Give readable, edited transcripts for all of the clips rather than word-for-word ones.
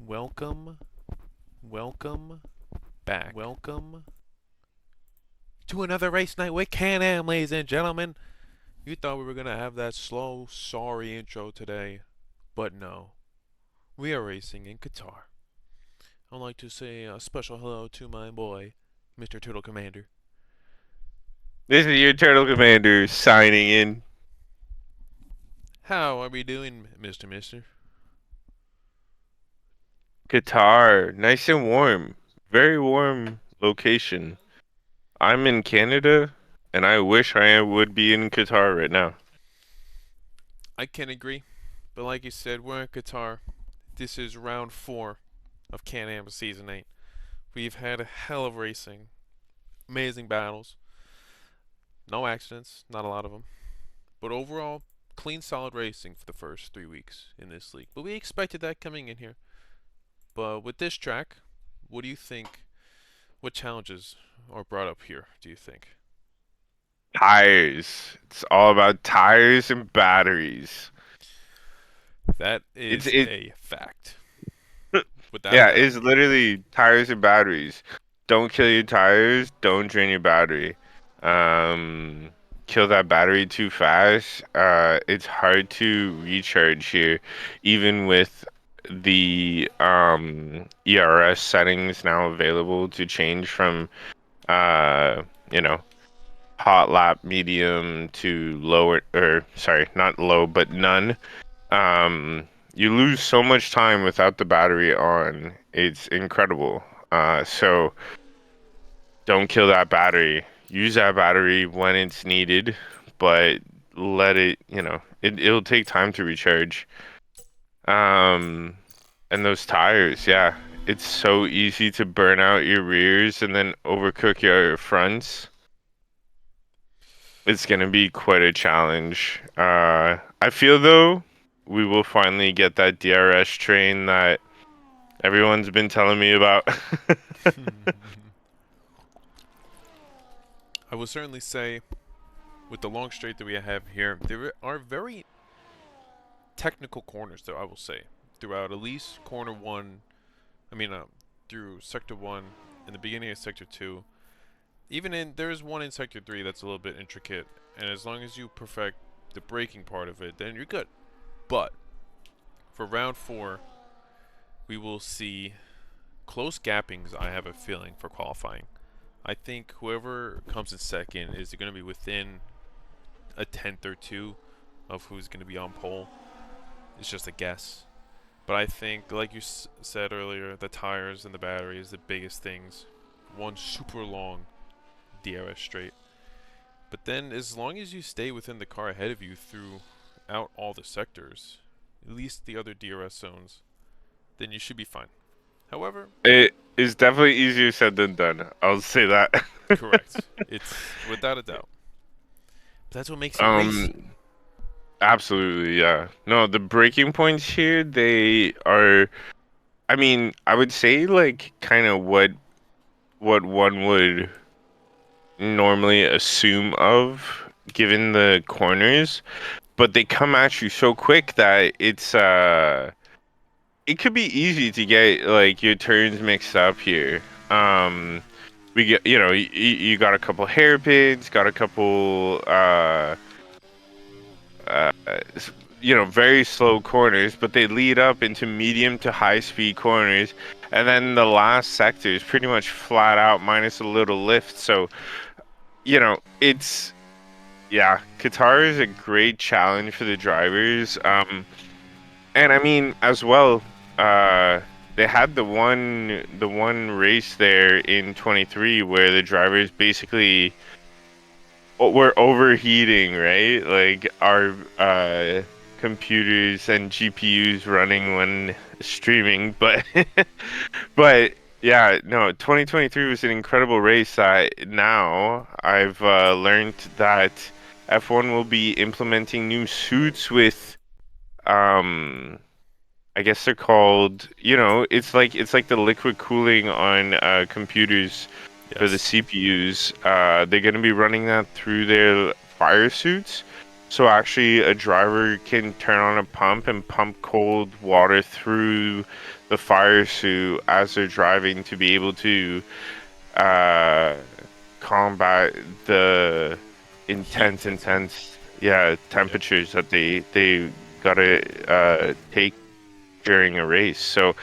Welcome, welcome back. Welcome to another race night with Can-Am, ladies and gentlemen. You thought we were going to have that slow, sorry intro today, but no. We are racing in Qatar. I'd like to say a special hello to my boy, Mr. Turtle Commander. This is your Turtle Commander signing in. How are we doing, Mr. Mister? Qatar, nice and warm. Very warm location. I'm in Canada, and I wish I would be in Qatar right now. I can agree, but like you said, we're in Qatar. This is round 4 of Can-Am Season 8. We've had a hell of racing, amazing battles. No accidents, not a lot of them. But overall, clean, solid racing for the first 3 weeks in this league. But we expected that coming in here. But with this track, what do you think? What challenges are brought up here, do you think? Tires. It's all about tires and batteries. That It's is it a fact, without a yeah, doubt. it's literally tires and batteries. Don't kill your tires, don't drain your battery. Um Kill that battery too fast. It's hard to recharge here, even with the ERS settings now available to change from uh you know hot lap medium to lower, or sorry, not low but none. You lose so much time without the battery on. It's incredible. So don't kill that battery. Use that battery when it's needed, but let it, it'll take time to recharge. Um, and those tires, yeah, it's so easy to burn out your rears and then overcook your fronts. It's gonna be quite a challenge. I feel though we will finally get that DRS train that everyone's been telling me about. I will certainly say, with the long straight that we have here, there are very technical corners, though, I will say. Throughout at least corner 1, I mean, through sector 1, in the beginning of sector 2, even in there is one in sector 3 that's a little bit intricate, and as long as you perfect the braking part of it, then you're good. But for round 4, we will see close gappings, I have a feeling, for qualifying. I think whoever comes in second is going to be within a tenth or two of who's going to be on pole. It's just a guess. But I think, like you said earlier, the tires and the battery is the biggest things. One super long DRS straight. But then, as long as you stay within the car ahead of you throughout all the sectors, at least the other DRS zones, then you should be fine. However, It is definitely easier said than done. I'll say that. correct. It's without a doubt. But that's what makes it racing. Um, Absolutely, yeah. No, the breaking points here, they are, I mean, I would say like kind of what one would normally assume of given the corners, but they come at you so quick that it could be easy to get like your turns mixed up here. We get, you got a couple hairpins, got a couple uh, very slow corners, but they lead up into medium to high speed corners. And then the last sector is pretty much flat out minus a little lift. So, yeah, Qatar is a great challenge for the drivers. And I mean, as well, uh, they had the one race there in 23 where the drivers basically we're overheating, right? Like our computers and GPUs running when streaming, but but yeah, no, 2023 was an incredible race. Now I've learned that F1 will be implementing new suits with um I guess they're called, it's like the liquid cooling on computers for the Yes. CPUs. They're going to be running that through their fire suits. So actually, a driver can turn on a pump and pump cold water through the fire suit as they're driving to be able to uh, combat the Heat intense, intensity. yeah, Yep. temperatures that they gotta take during a race. So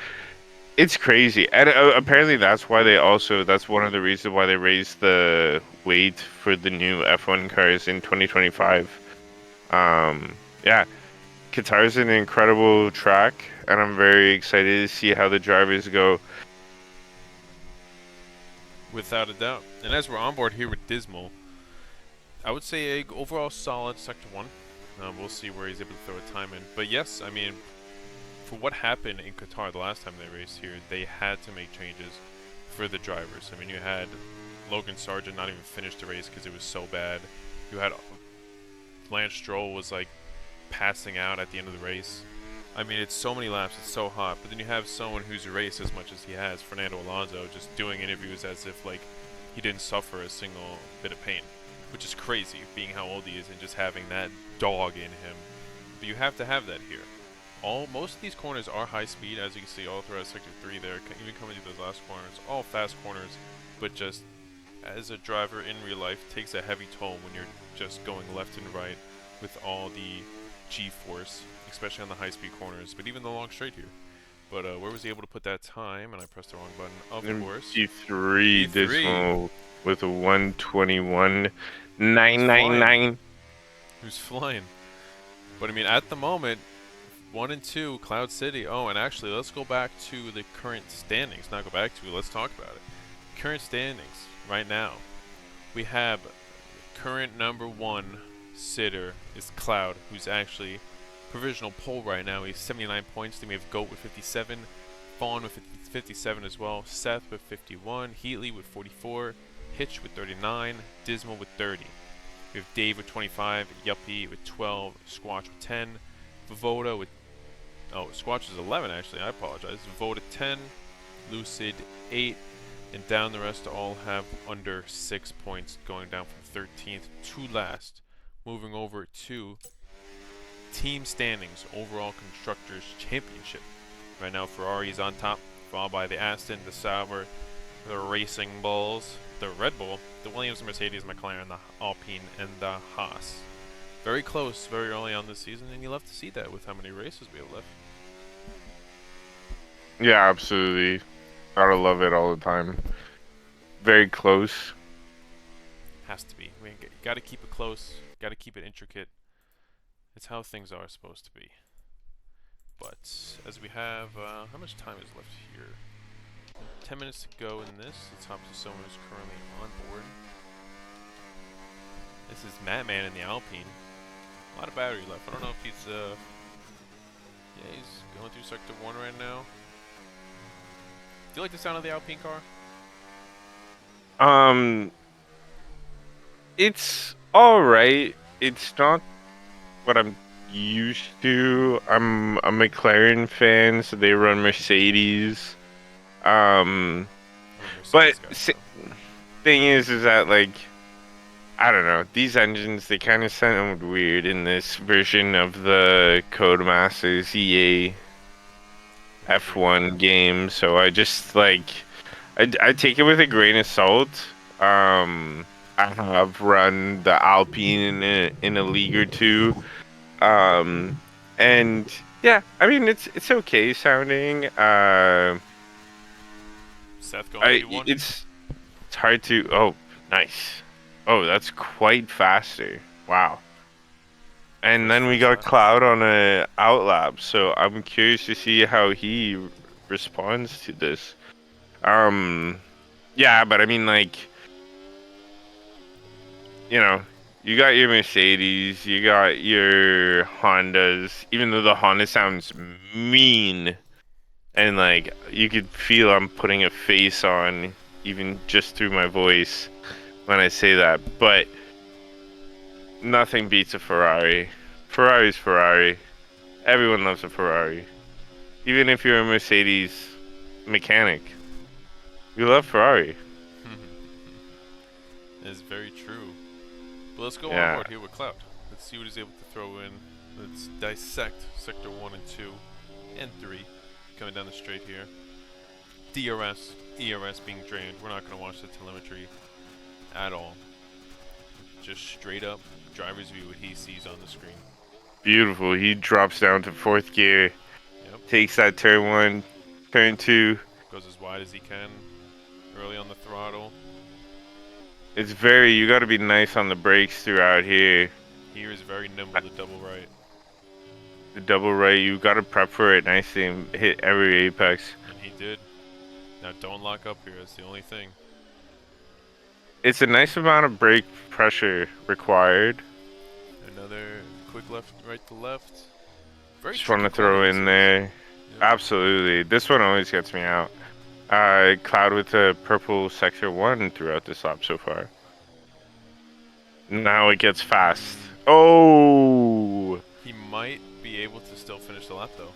it's crazy, and apparently that's one of the reasons why they raised the weight for the new F1 cars in 2025. Yeah, Qatar's an incredible track, and I'm very excited to see how the drivers go. Without a doubt. And as we're on board here with Dismal, I would say a overall solid Sector 1. We'll see where he's able to throw a time in. But yes, I mean, for what happened in Qatar the last time they raced here, they had to make changes for the drivers. I mean, you had Logan Sargent not even finish the race because it was so bad. You had Lance Stroll was like passing out at the end of the race. I mean, it's so many laps, it's so hot. But then you have someone who's raced as much as he has, Fernando Alonso, just doing interviews as if like he didn't suffer a single bit of pain, which is crazy, being how old he is and just having that dog in him. But you have to have that here. Most of these corners are high speed, as you can see all throughout Sector 3 there, even coming to those last corners, all fast corners, but just as a driver in real life takes a heavy toll when you're just going left and right with all the G-force, especially on the high-speed corners, but even the long straight here. But where was he able to put that time? And I pressed the wrong button, of And course. P3 P3, Dismal with a who's flying, 121,999. who's flying. But I mean, at the moment, 1 and 2, Cloud City. Oh, and actually, let's go back to the current standings. Not go back to, let's talk about it. Current standings right now. We have current number 1 sitter is Cloud, who's actually provisional pole right now. He's 79 points. Then we have Goat with 57, Fawn with 57 as well, Seth with 51, Heatley with 44, Hitch with 39, Dismal with 30. We have Dave with 25, Yuppie with 12, Squatch with 10, Vovoda with Squatch is 11 actually. I apologize. Vovoda 10, Lucid 8, and down the rest all have under 6 points, going down from 13th to last. Moving over to team standings, overall constructors championship. Right now Ferrari is on top, followed by the Aston, the Sauber, the Racing Bulls, the Red Bull, the Williams, the Mercedes, McLaren, the Alpine, and the Haas. Very close, very early on this season, and you love to see that with how many races we have left. Yeah, absolutely. Gotta love it all the time. Very close. Has to be. We got to keep it close. Got to keep it intricate. It's how things are supposed to be. But as we have, how much time is left here? 10 minutes to go in this. Let's hop to someone who's currently on board. This is Madman in the Alpine. A lot of battery left. I don't know if he's, yeah, he's going through Sector 1 right now. Do you like the sound of the Alpine car? Um, it's all right. It's not what I'm used to. I'm a McLaren fan, so they run Mercedes. Um, I'm a but Mercedes guy, so. thing is that like I don't know, these engines they kind of sound weird in this version of the Codemasters EA I agree. F1 game. So I just like I take it with a grain of salt. I have run the Alpine in a league or two. Um, and yeah, I mean it's okay sounding. Seth going I P1. it's hard to. Oh, nice. Oh, that's quite faster. Wow. And First then we first got lap there. Cloud on a outlap, so I'm curious to see how he responds to this. Um, yeah, but I mean, like, you know, you got your Mercedes, you got your Hondas. Even though the Honda sounds mean, and like you could feel I'm putting a face on, even just through my voice when I say that. But nothing beats a Ferrari. Ferrari's Ferrari. Everyone loves a Ferrari. Even if you're a Mercedes mechanic, you love Ferrari. That is very true. But let's go on Yeah. board here with Cloud. Let's Let's see what he's able to throw in. Let's dissect Sector 1 and 2 and 3 coming down the straight here. DRS, ERS being drained. We're not going to watch the telemetry at all. Just straight up driver's view what he sees on the screen. Beautiful. He drops down to fourth gear, Yep. takes that turn 1, turn 2. Goes as wide as he can. Early on the throttle. You got to be nice on the brakes throughout here. Here is very nimble, the double right. The double right, you got to prep for it nicely and hit every apex. And he did. Now don't lock up here, that's the only thing. It's a nice amount of brake pressure required. Another quick left, right to left. Very Just want to tricky throw corner, in this there. Yep. Absolutely. This one always gets me out. Cloud with the purple sector 1 throughout this lap so far. Now it gets fast. Oh! He might be able to still finish the lap though.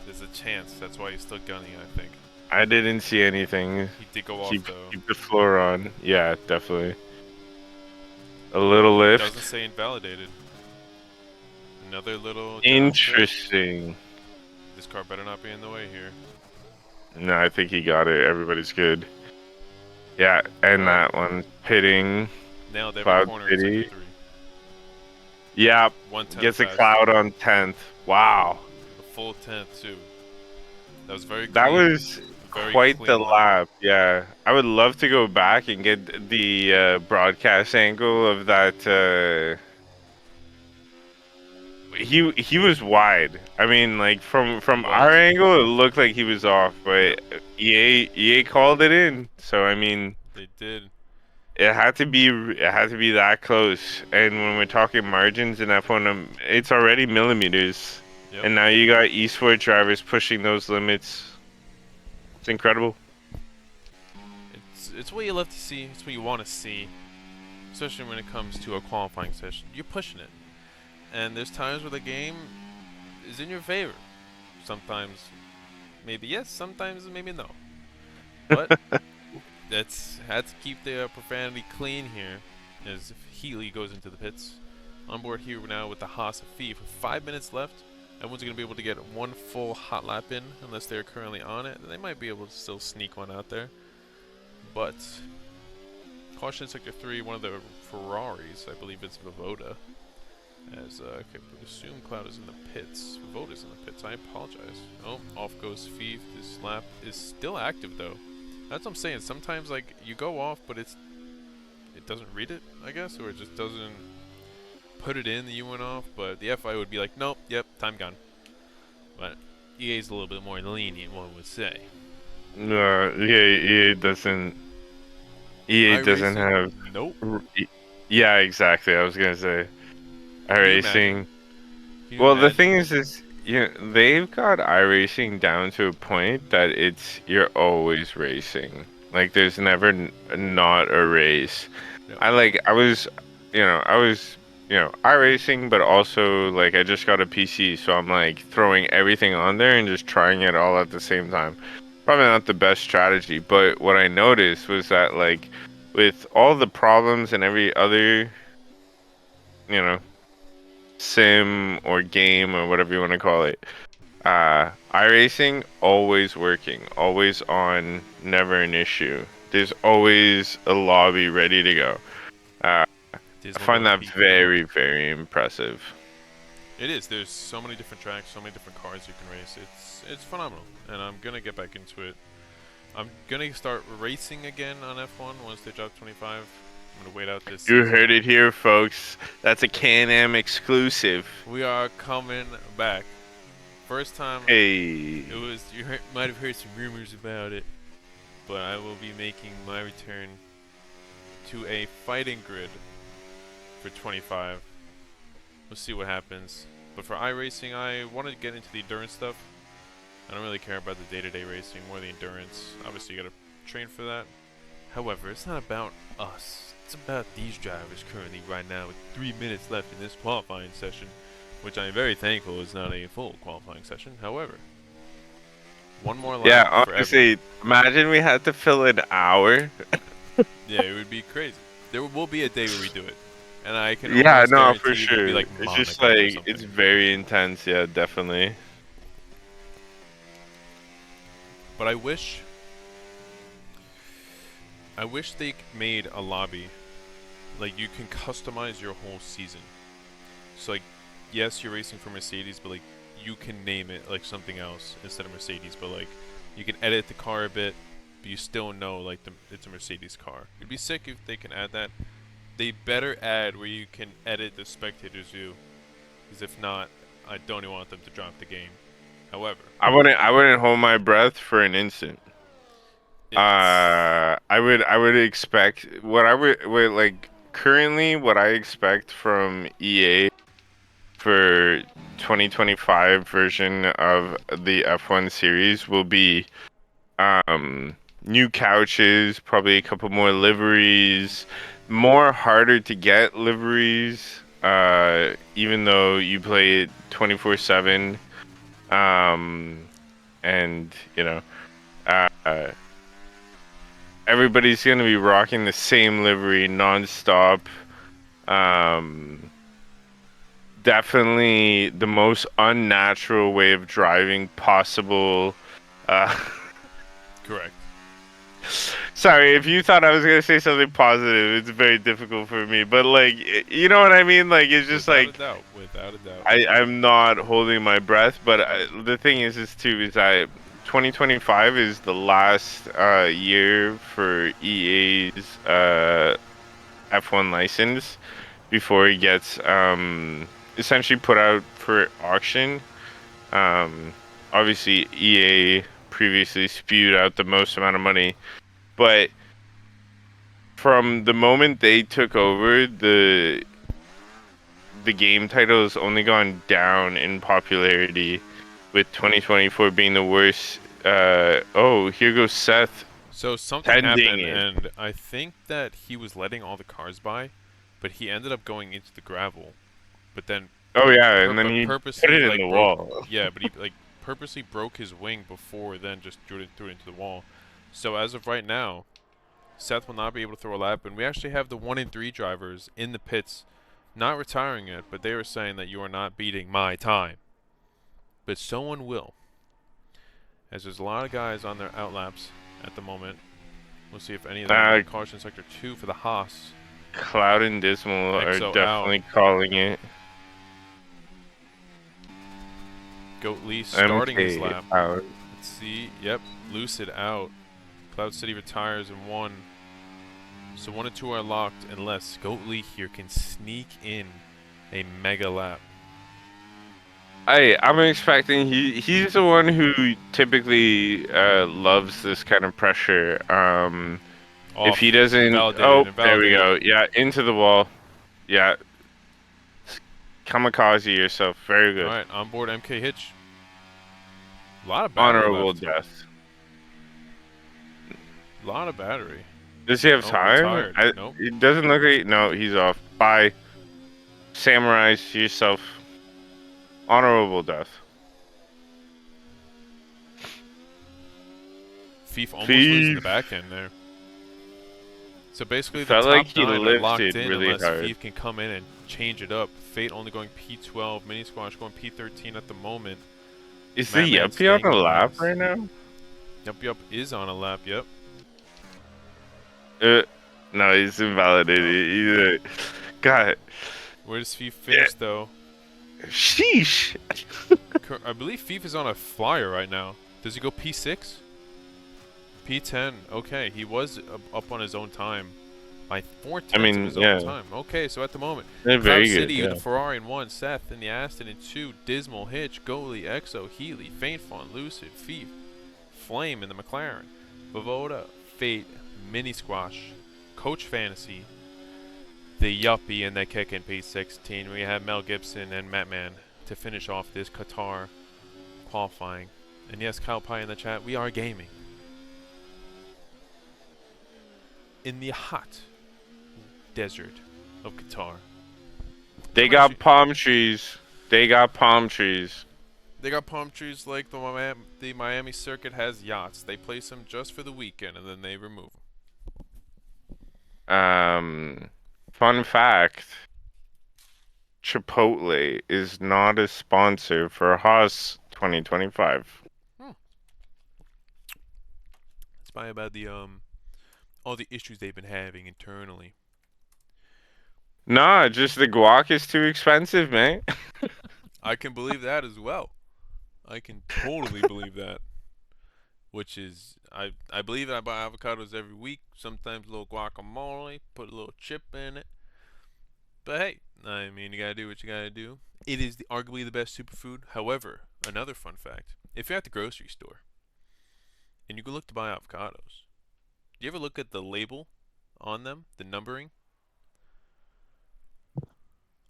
There's a chance, that's why he's still gunning, I think. I didn't see anything. He did go off though. Keep the floor on. Yeah, definitely. A little lift. Doesn't say invalidated. Another little Interesting. This car better not be in the way here. No, I think he got it. Everybody's good. Yeah, and that one pitting. Nailed every Cloud corner pity. in sector 3. Yeah, 1/10 gets a fast. cloud on 10th. Wow. A full 10th too. That was very clean. That was Very quite clean the lap. lap. Yeah, I would love to go back and get the broadcast angle of that. He was wide. I mean, like from our angle, it looked like he was off, but EA called it in. So I mean, They did. it had to be that close. And when we're talking margins in F1, it's already millimeters. Yep. And now you got esports drivers pushing those limits. It's incredible. It's what you love to see. It's what you want to see, especially when it comes to a qualifying session. You're pushing it, and there's times where the game is in your favor. Sometimes, maybe yes. Sometimes maybe no. But that's had to keep the profanity clean here, as Healy goes into the pits. On board here now with the Haas of Fee for 5 minutes left. Everyone's going to be able to get one full hot lap in, unless they're currently on it. They might be able to still sneak one out there. But, caution in Sector 3, one of the Ferraris, I believe it's Vivoda. As I could assume Cloud is in the pits. Vivoda's in the pits, I apologize. Oh, off goes Fee. This lap is still active though. That's what I'm saying, sometimes like you go off but it doesn't read it, I guess, or it just doesn't put it in that you went off, but the FI would be like, nope, yep, time gone. But EA's a little bit more lenient, one would say. No, EA doesn't. EA doesn't have. Nope. Yeah, exactly. I was gonna say. iRacing. You Well, the imagine? thing is, they've got iRacing down to a point that you're always racing. Like, there's never not a race. Yep. I was iRacing, but also like I just got a PC, so I'm like throwing everything on there and just trying it all at the same time. Probably not the best strategy, but what I noticed was that like with all the problems and every other, sim or game or whatever you want to call it, iRacing always working, always on, never an issue. There's always a lobby ready to go. I find that very, very impressive. It is. There's so many different tracks, so many different cars you can race. It's phenomenal, and I'm gonna get back into it. I'm gonna start racing again on F1 once they drop 25. I'm gonna wait out this. You season. heard it here, folks. That's a Can-Am exclusive. We are coming back. First time. Hey. It was. Might have heard some rumors about it, but I will be making my return to a fighting grid for 25. We'll see what happens. But for iRacing, I want to get into the endurance stuff. I don't really care about the day-to-day racing, more the endurance. Obviously, you gotta train for that. However, it's not about us. It's about these drivers currently right now with 3 minutes left in this qualifying session, which I'm very thankful is not a full qualifying session. However, one more lap. Yeah, honestly, imagine we had to fill an hour. Yeah, it would be crazy. There will be a day where we do it. and I can Yeah, almost no, for guarantee there'll be sure. like It's just Monaco or like it's something. very intense. Yeah, definitely. But I wish they made a lobby like you can customize your whole season. So like, yes, you're racing for Mercedes, but like you can name it like something else instead of Mercedes. But like you can edit the car a bit, but you still know like it's a Mercedes car. It'd be sick if they can add that. They better add where you can edit the spectator's view, because if not, I don't even want them to drop the game. However, I wouldn't hold my breath for an instant. it's I would expect what like currently what I expect from EA for 2025 version of the F1 series will be new couches, probably a couple more liveries, more harder to get liveries, even though you play it 24/7. Um, and uh, everybody's gonna be rocking the same livery nonstop. Um, Definitely the most unnatural way of driving possible. Uh, correct. Sorry, if you thought I was gonna say something positive, it's very difficult for me. But like, you know what I mean? Like, it's just Without a like doubt. Without a doubt. I'm not holding my breath. But the thing is too is that 2025 is the last year for EA's F1 license before it gets essentially put out for auction. Um, Obviously, EA previously spewed out the most amount of money, but from the moment they took over, the game title has only gone down in popularity, with 2024 being the worst. Oh, here goes Seth So something tending happened, it. and I think that he was letting all the cars by, but he ended up going into the gravel. But then, Oh yeah, and then but he put purposely it in the like broke. wall. Yeah, but he like purposely broke his wing before then just threw it into the wall. So as of right now, Seth will not be able to throw a lap, and we actually have the 1 in 3 drivers in the pits, not retiring it, but they were saying that you are not beating my time. But someone will, as there's a lot of guys on their outlaps at the moment. We'll see if any of them Uh, make caution sector 2 for the Haas. Cloud and Dismal are Exo out. definitely calling it. Goat Lee starting his MK lap. out. Let's see. Yep. Lucid out. Cloud City retires in 1. So 1 and 2 are locked unless Goat Lee here can sneak in a mega lap. I'm expecting he's the one who typically loves this kind of pressure. If he Off. doesn't, Invalidated. oh, there we Invalidated. go. Yeah, into the wall. Yeah, kamikaze yourself. Very good. Alright. On board MK Hitch. A lot of battery Honorable left. death. A lot of battery. Does he have Oh, time? retired. Nope. It doesn't look like. No, he's off. Bye. Samurai yourself. Honorable death. Thief almost losing the back Thief. end there. So basically, the Felt like top he 9 are locked lifted in really unless hard. Thief can come in and change it up. Fate only going P12, Mini Squash going P13 at the moment. Is the Madman Yuppie on staying the in lap last. right now? Yup is on a lap, yep. Uh, no, he's invalidated. God. Where does Thief Yeah. finish though? Sheesh. I believe Thief is on a flyer right now. Does he go P6? P10, okay. He was up on his own time. By 4/10 of his own Yeah, time. Okay, so at the moment, they're Cloud very good. City with Yeah. the Ferrari in 1, Seth in the Aston in 2, Dismal, Hitch, Goalie, Exo, Healy, Faint Fawn, Lucid, Thief, Flame in the McLaren, Vavoda, Fate, Mini Squash, Coach Fantasy, the Yuppie, and they kick in P16. We have Mel Gibson and Mattman to finish off this Qatar qualifying. And yes, Kyle Pye in the chat, we are gaming. In the hot desert of Qatar. They got palm trees. They got palm trees. They got palm trees like the Miami circuit has yachts. They place them just for the weekend and then they remove them. Fun fact. Chipotle is not a sponsor for Haas 2025. Hmm. It's probably about the all the issues they've been having internally. Nah, just the guac is too expensive, man. I can believe that as well. I can totally believe that. Which is, I believe I buy avocados every week. Sometimes a little guacamole, put a little chip in it. But hey, I mean, you gotta do what you gotta do. It is arguably the best superfood. However, another fun fact: if you're at the grocery store and you go look to buy avocados, do you ever look at the label on them, the numbering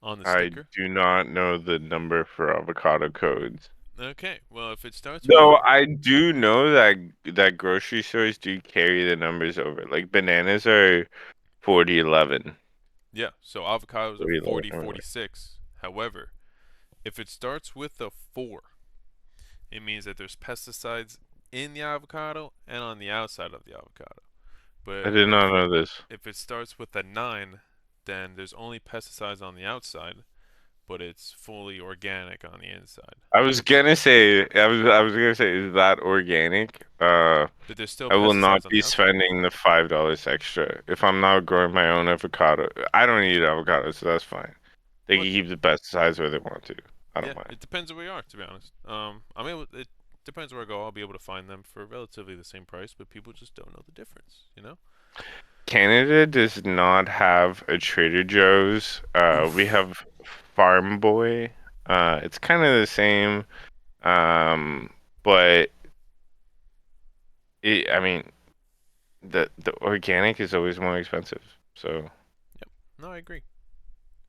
on the I sticker? do not know the number for avocado codes. Okay, well, if it starts with Though a I do know that grocery stores do carry the numbers over. Like bananas are 4011. yeah, so avocados are 4011 40, or whatever. 46. However, if it starts with a 4, it means that there's pesticides in the avocado and on the outside of the avocado. I But did not know this. if it starts with a 9, then there's only pesticides on the outside, but it's fully organic on the inside. I was gonna say, is that organic? But there's still I will not pesticides on be the outside. spending the $5 extra if I'm not growing my own avocado. I don't eat avocado, so that's fine. They can But keep the pesticides where they want to. I yeah, don't mind. it depends where you are, to be honest. It depends where I go. I'll be able to find them for relatively the same price, but people just don't know the difference, you know? Canada does not have a Trader Joe's. We Oof. have Farm Boy. It's kind of the same, but I mean, the organic is always more expensive, so Yep. No, I agree.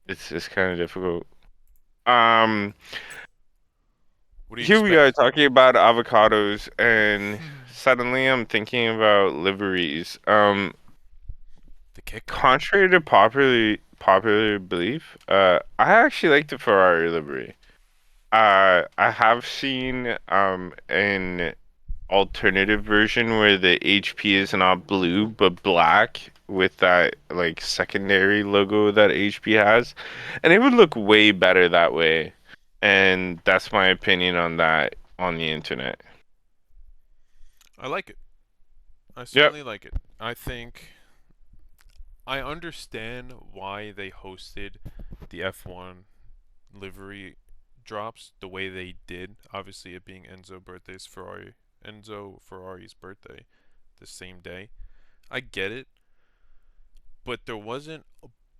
it's kind of difficult. Um, What do you Here we are expect? talking about avocados, and suddenly I'm thinking about liveries. The kicker. Contrary to popular belief, I actually like the Ferrari livery. I have seen an alternative version where the HP is not blue but black with that like secondary logo that HP has, and it would look way better that way. And that's my opinion on that on the internet. I like it. I Yep. certainly like it. I think I understand why they hosted the F1 livery drops the way they did. Obviously, it being Enzo Ferrari's birthday, the same day. I get it, but there wasn't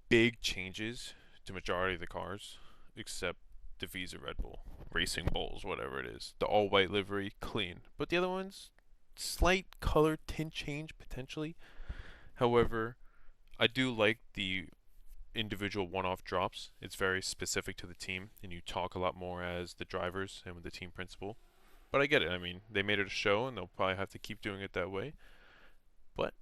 big changes to majority of the cars, except the Visa Red Bull, Racing Bulls, whatever it is. The all white livery, clean. But the other ones, slight color tint change potentially. However, I do like the individual one-off drops. It's very specific to the team, and you talk a lot more as the drivers and with the team principal. But I get it. I mean, they made it a show, and they'll probably have to keep doing it that way. But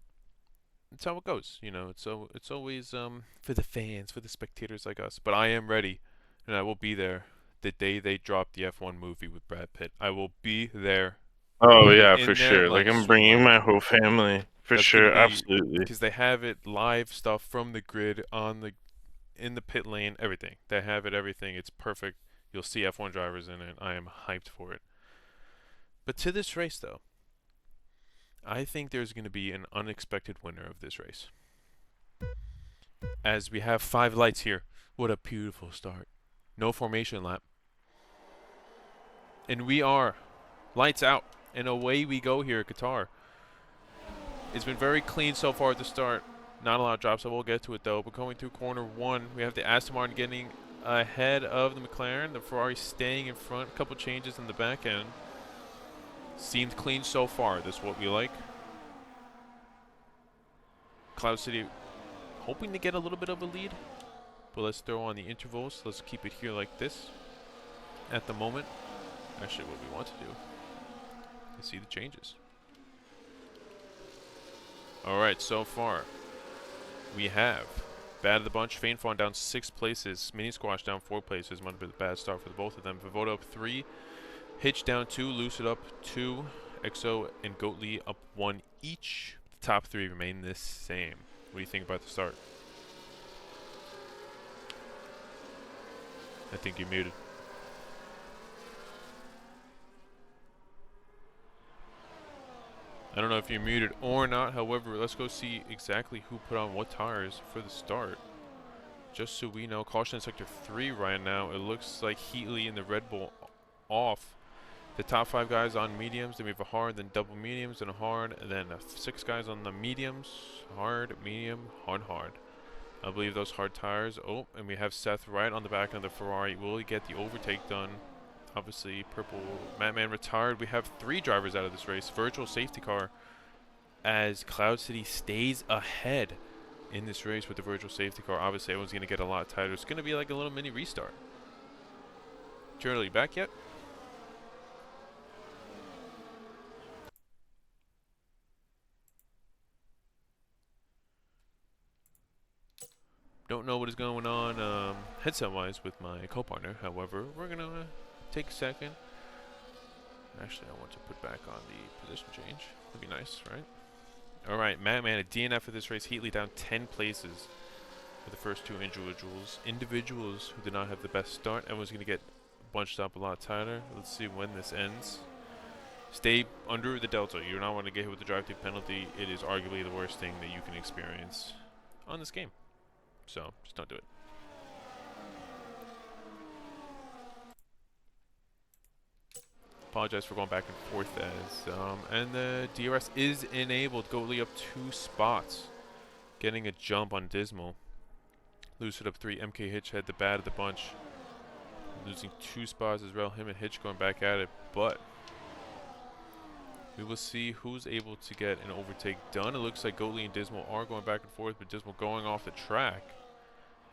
it's how it goes. You know, it's always for the fans, for the spectators like us. But I am ready, and I will be there the day they drop the F1 movie with Brad Pitt. I will be there. Oh I'll be yeah, for in there sure. Like like I'm Sweet bringing my Life. whole family. For That's gonna sure, be absolutely. because they have it live stuff from the grid on the in the pit lane, everything. They have it, everything. It's perfect. You'll see F1 drivers in it. I am hyped for it. But to this race, though, I think there's going to be an unexpected winner of this race. As we have 5 lights here. What a beautiful start. No formation lap. And we are lights out. And away we go here at Qatar. It's been very clean so far at the start. Not a lot of drops. I will get to it though. But going through corner 1, we have the Aston Martin getting ahead of the McLaren. The Ferrari staying in front. A couple changes in the back end. Seemed clean so far. This is what we like. Cloud City hoping to get a little bit of a lead. But let's throw on the intervals. Let's keep it here like this. At the moment, actually what we want to do is see the changes. Alright, so far we have Bad of the Bunch, Faint Fawn down 6 places, Mini Squash down 4 places, might have been a bad start for the both of them. Vivoda up 3, Hitch down 2, Lucid up 2, EXO and Goatly up 1 each. The top 3 remain the same. What do you think about the start? I think you're muted. I don't know if you're muted or not. However, let's go see exactly who put on what tires for the start. Just so we know, caution in sector 3 right now. It looks like Heatley and the Red Bull off. The top 5 guys on mediums. Then we have a hard, then double mediums, and a hard, and then 6 guys on the mediums. Hard, medium, hard, hard. I believe those hard tires. Oh, and we have Seth right on the back of the Ferrari. Will he get the overtake done? Obviously, purple Madman retired. We have 3 drivers out of this race. Virtual safety car as Cloud City stays ahead in this race with the virtual safety car. Obviously, everyone's going to get a lot tighter. It's going to be like a little mini restart. Charlie, back yet? Don't know what is going on headset-wise with my co-partner. However, we're going to take a second. Actually, I want to put back on the position change. That'd be nice, right? All right, Madman, a DNF for this race. Heatley down 10 places for the first 2 individuals. Individuals who did not have the best start. Everyone's going to get bunched up a lot tighter. Let's see when this ends. Stay under the delta. You do not want to get hit with the drive-through penalty. It is arguably the worst thing that you can experience on this game. So, just don't do it. Apologize for going back and forth as and the DRS is enabled. Goatley up 2 spots, getting a jump on Dismal. Lucid up 3. MK Hitch had the bad of the bunch, losing 2 spots as well. Him and Hitch going back at it, but we will see who's able to get an overtake done. It looks like Goatley and Dismal are going back and forth, but Dismal going off the track.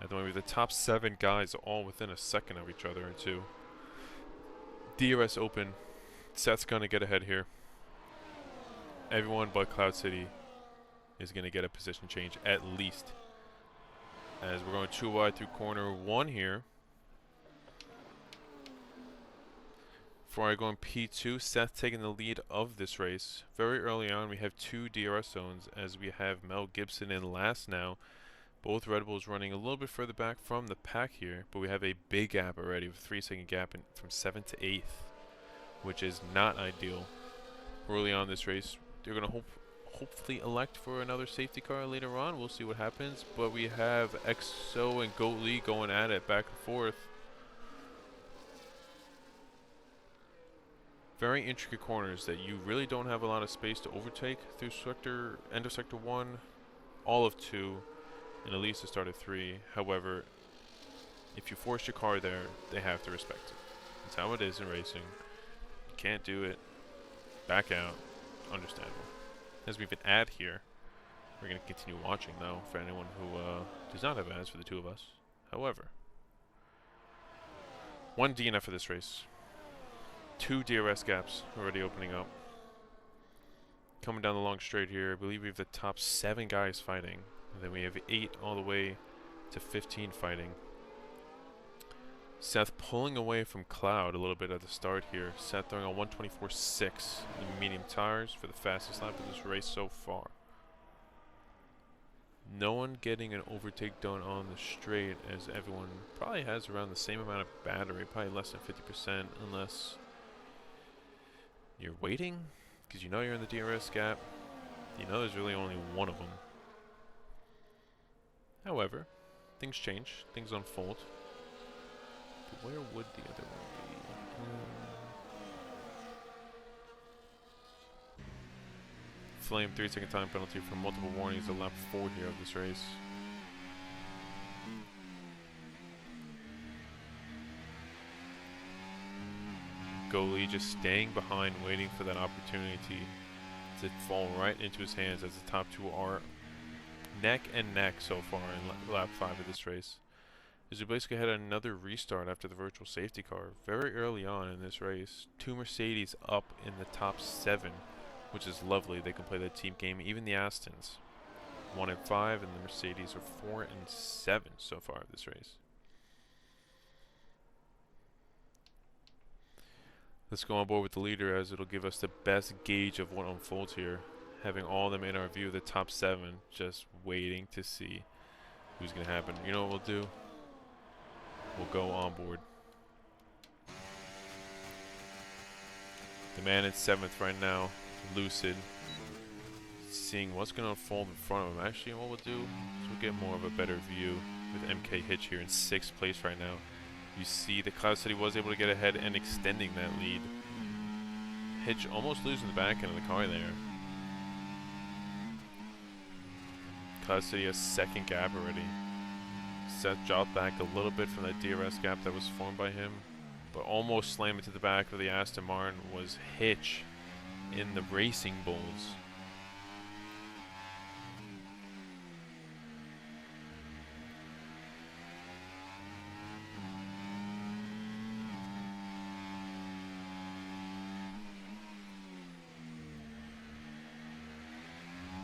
At the moment, the top 7 guys all within a second of each other or 2. DRS open. Seth's going to get ahead here. Everyone but Cloud City is going to get a position change at least. As we're going 2 wide through corner 1 here. Ferrari going P2. Seth taking the lead of this race. Very early on, we have 2 DRS zones as we have Mel Gibson in last now. Both Red Bulls running a little bit further back from the pack here, but we have a big gap already with 3-second gap from 7th to 8th. Which is not ideal early on this race. They're going to hopefully elect for another safety car later on. We'll see what happens. But we have EXO and Goatley going at it back and forth. Very intricate corners that you really don't have a lot of space to overtake through end of sector 1, all of 2, and at least the start of 3. However, if you force your car there, they have to respect it. That's how it is in racing. Can't do it. Back out. Understandable. As we have an ad here, we're going to continue watching though for anyone who does not have ads for the 2 of us. However, 1 DNF for this race. 2 DRS gaps already opening up. Coming down the long straight here, I believe we have the top 7 guys fighting. And then we have 8 all the way to 15 fighting. Seth pulling away from Cloud a little bit at the start here. Seth throwing on 124.6 in medium tires for the fastest lap of this race so far. No one getting an overtake done on the straight, as everyone probably has around the same amount of battery, probably less than 50%, unless you're waiting because you know you're in the DRS gap. You know there's really only one of them. However, things change, things unfold. Where would the other one be? Flame 3-second time penalty for multiple warnings at lap 4 here of this race. Goalie just staying behind, waiting for that opportunity to fall right into his hands as the top 2 are neck and neck so far in lap 5 of this race. As we basically had another restart after the virtual safety car very early on in this race. 2 Mercedes up in the top 7, which is lovely. They can play that team game. Even the Astons, 1 and 5, and the Mercedes are 4 and 7 so far of this race. Let's go on board with the leader, as it'll give us the best gauge of what unfolds here. Having all of them in our view, the top 7, just waiting to see who's going to happen. You know what we'll do? We'll go on board. The man in 7th right now, Lucid, seeing what's going to unfold in front of him. Actually, what we'll do is we'll get more of a better view with MK Hitch here in 6th place right now. You see the Cloud City was able to get ahead and extending that lead. Hitch almost losing the back end of the car there. Cloud City has 2nd gap already. Seth dropped back a little bit from that DRS gap that was formed by him, but almost slammed into the back of the Aston Martin was Hitch in the Racing Bulls.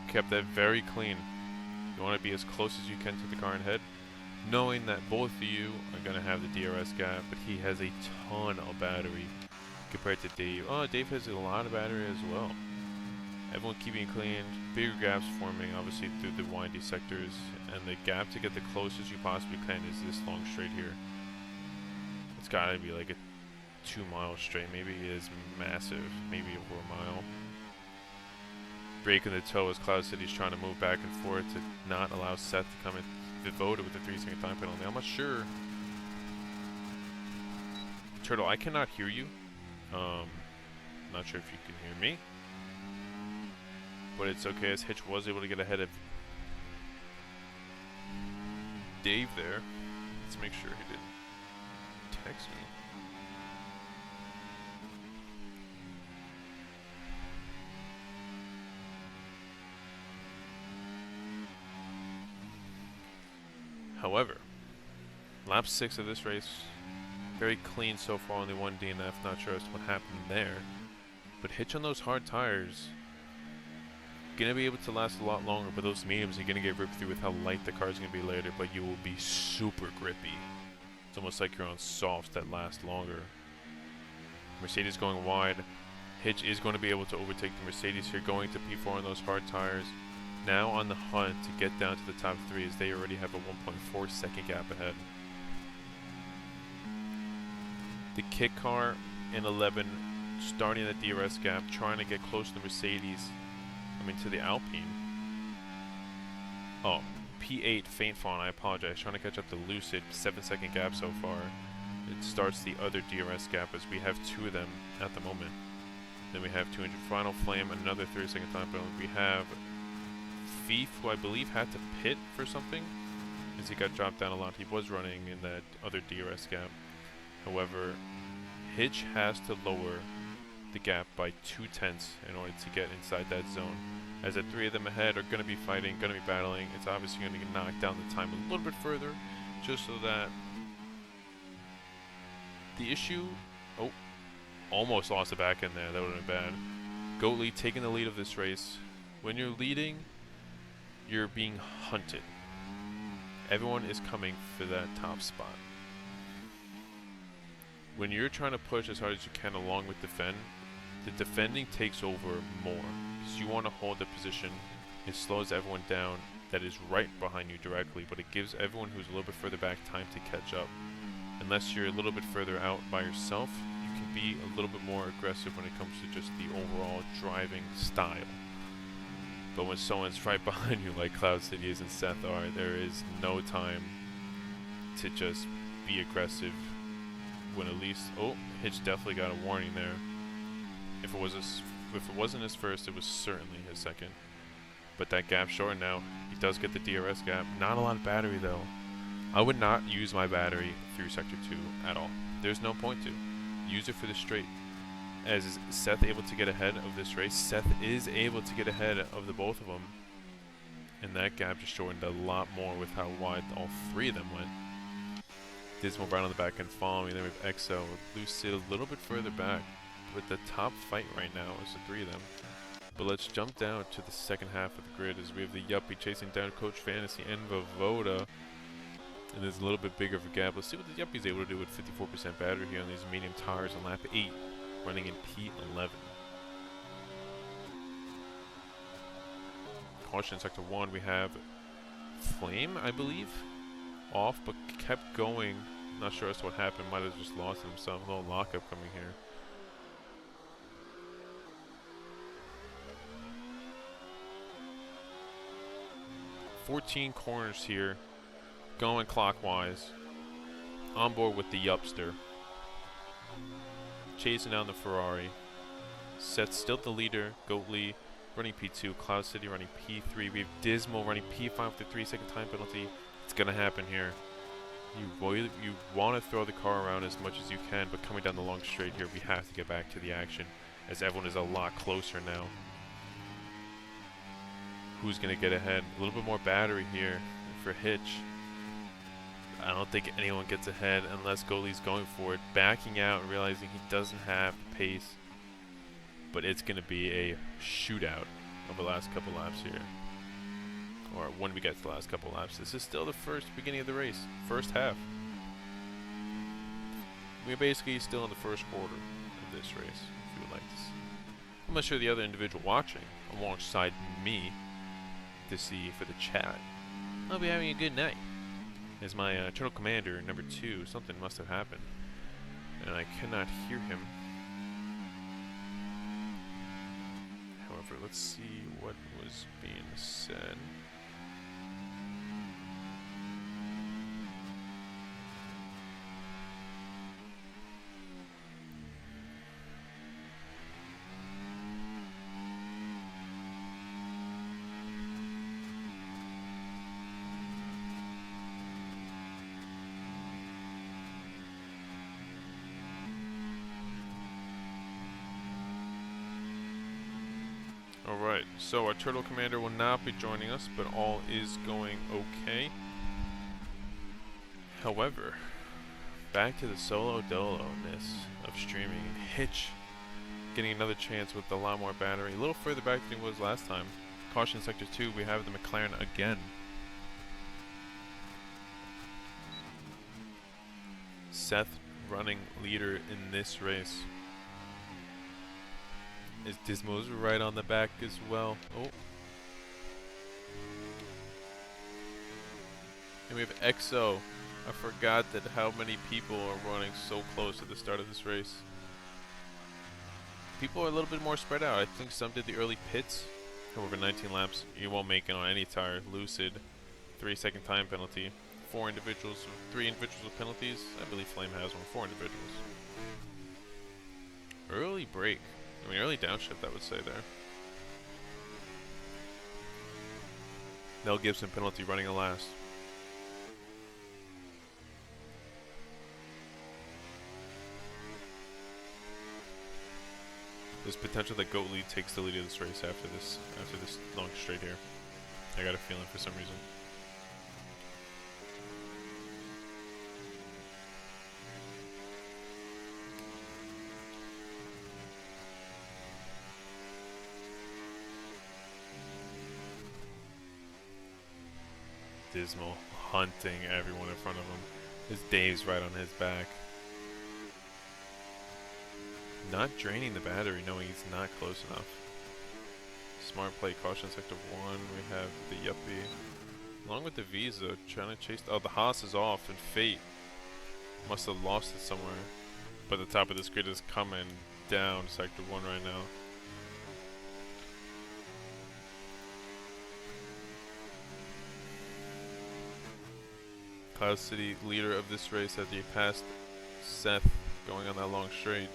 Kept that very clean. You want to be as close as you can to the car and head, knowing that both of you are going to have the DRS gap, but he has a ton of battery compared to Dave. Oh, Dave has a lot of battery as well. Everyone keeping it clean, bigger gaps forming obviously through the windy sectors, and the gap to get the closest you possibly can is this long straight here. It's got to be like a 2-mile straight, maybe it is massive, maybe over a mile. Breaking the toe as Cloud City's trying to move back and forth to not allow Seth to come in voted with the 3-second time penalty. I'm not sure. Turtle, I cannot hear you. Not sure if you can hear me. But it's okay as Hitch was able to get ahead of Dave there. Let's make sure he didn't text me. However, lap 6 of this race, very clean so far, only 1 DNF, not sure as to what happened there. But Hitch on those hard tires, gonna be able to last a lot longer, but those mediums are gonna get ripped through with how light the car is gonna be later, but you will be super grippy. It's almost like you're on softs that last longer. Mercedes going wide. Hitch is going to be able to overtake the Mercedes here, going to P4 on those hard tires. Now on the hunt to get down to the top 3 as they already have a 1.4 second gap ahead. The Kit car in 11 starting at the DRS gap, trying to get close to the Mercedes, to the Alpine. Oh, P8 Faint Fawn, I apologize, trying to catch up to Lucid, 7-second gap so far. It starts the other DRS gap as we have 2 of them at the moment. Then we have 200 Final Flame, another 30-second time penalty. We have Thief, who I believe had to pit for something, as he got dropped down a lot. He was running in that other DRS gap. However, Hitch has to lower the gap by 2/10 in order to get inside that zone. As the 3 of them ahead are going to be fighting, going to be battling, it's obviously going to knock down the time a little bit further, just so that the issue... Oh, almost lost the back end there. That would have been bad. Goatley taking the lead of this race. When you're leading, you're being hunted. Everyone is coming for that top spot. When you're trying to push as hard as you can along with defend, the defending takes over more. So you want to hold the position. It slows everyone down that is right behind you directly, but it gives everyone who's a little bit further back time to catch up. Unless you're a little bit further out by yourself, you can be a little bit more aggressive when it comes to just the overall driving style. But when someone's right behind you like Cloud City is and Seth are, there is no time to just be aggressive. When at least, oh, Hitch definitely got a warning there. If it wasn't his first, it was certainly his second. But that gap short now. He does get the DRS gap. Not a lot of battery though. I would not use my battery through Sector 2 at all. There's no point to. Use it for the straight. As is Seth able to get ahead of this race? Seth is able to get ahead of the both of them. And that gap just shortened a lot more with how wide all 3 of them went. Dismal right on the back end following. Then we have EXO with Lucid a little bit further back. But the top fight right now is the 3 of them. But let's jump down to the second half of the grid as we have the Yuppie chasing down Coach Fantasy and Vavoda. And there's a little bit bigger of a gap. Let's see what the Yuppie's able to do with 54% battery here on these medium tires on lap 8, running in P11. Caution in Sector 1, we have Flame, I believe, off, but kept going. Not sure as to what happened. Might have just lost himself. A little lockup coming here. 14 corners here, going clockwise. On board with the Yupster. Chasing down the Ferrari. Seth's still the leader. Goatley running P2. Cloud City running P3. We have Dismal running P5 with the 3-second time penalty. It's going to happen here. You want to throw the car around as much as you can, but coming down the long straight here, we have to get back to the action, as everyone is a lot closer now. Who's going to get ahead? A little bit more battery here for Hitch. I don't think anyone gets ahead unless Goatley's going for it. Backing out and realizing he doesn't have the pace. But it's going to be a shootout over the last couple laps here. Or when we get to the last couple laps. This is still the beginning of the race. First half. We're basically still in the first quarter of this race, if you would like to see. I'm not sure the other individual watching alongside me to see for the chat. I'll be having a good night. As my Turtle Commander, number 2, something must have happened. And I cannot hear him. However, let's see what was being said. Alright, so our Turtle Commander will not be joining us, but all is going okay. However, back to the solo dolo-ness of streaming. Hitch getting another chance with a lot more battery. A little further back than he was last time. Caution Sector 2, we have the McLaren again. Seth running leader in this race. Is Dismo's right on the back as well. Oh. And we have EXO. I forgot that how many people are running so close at the start of this race. People are a little bit more spread out. I think some did the early pits. However, 19 laps, you won't make it on any tire. Lucid, 3-second time penalty. 3 individuals with penalties. I believe Flame has one. 4 individuals. Early break. I mean, early downshift, I would say there. Mel Gibson penalty running a last. There's potential that Goatley takes the lead of this race after this long straight here. I got a feeling for some reason. Dismal hunting everyone in front of him. His Dave's right on his back. Not draining the battery, knowing he's not close enough. Smart play, caution sector 1. We have the Yuppie. Along with the Visa, trying to chase. Oh, the Haas is off, and Fate must have lost it somewhere. But the top of this grid is coming down sector 1 right now. Cloud City, leader of this race, as he passed Seth going on that long straight.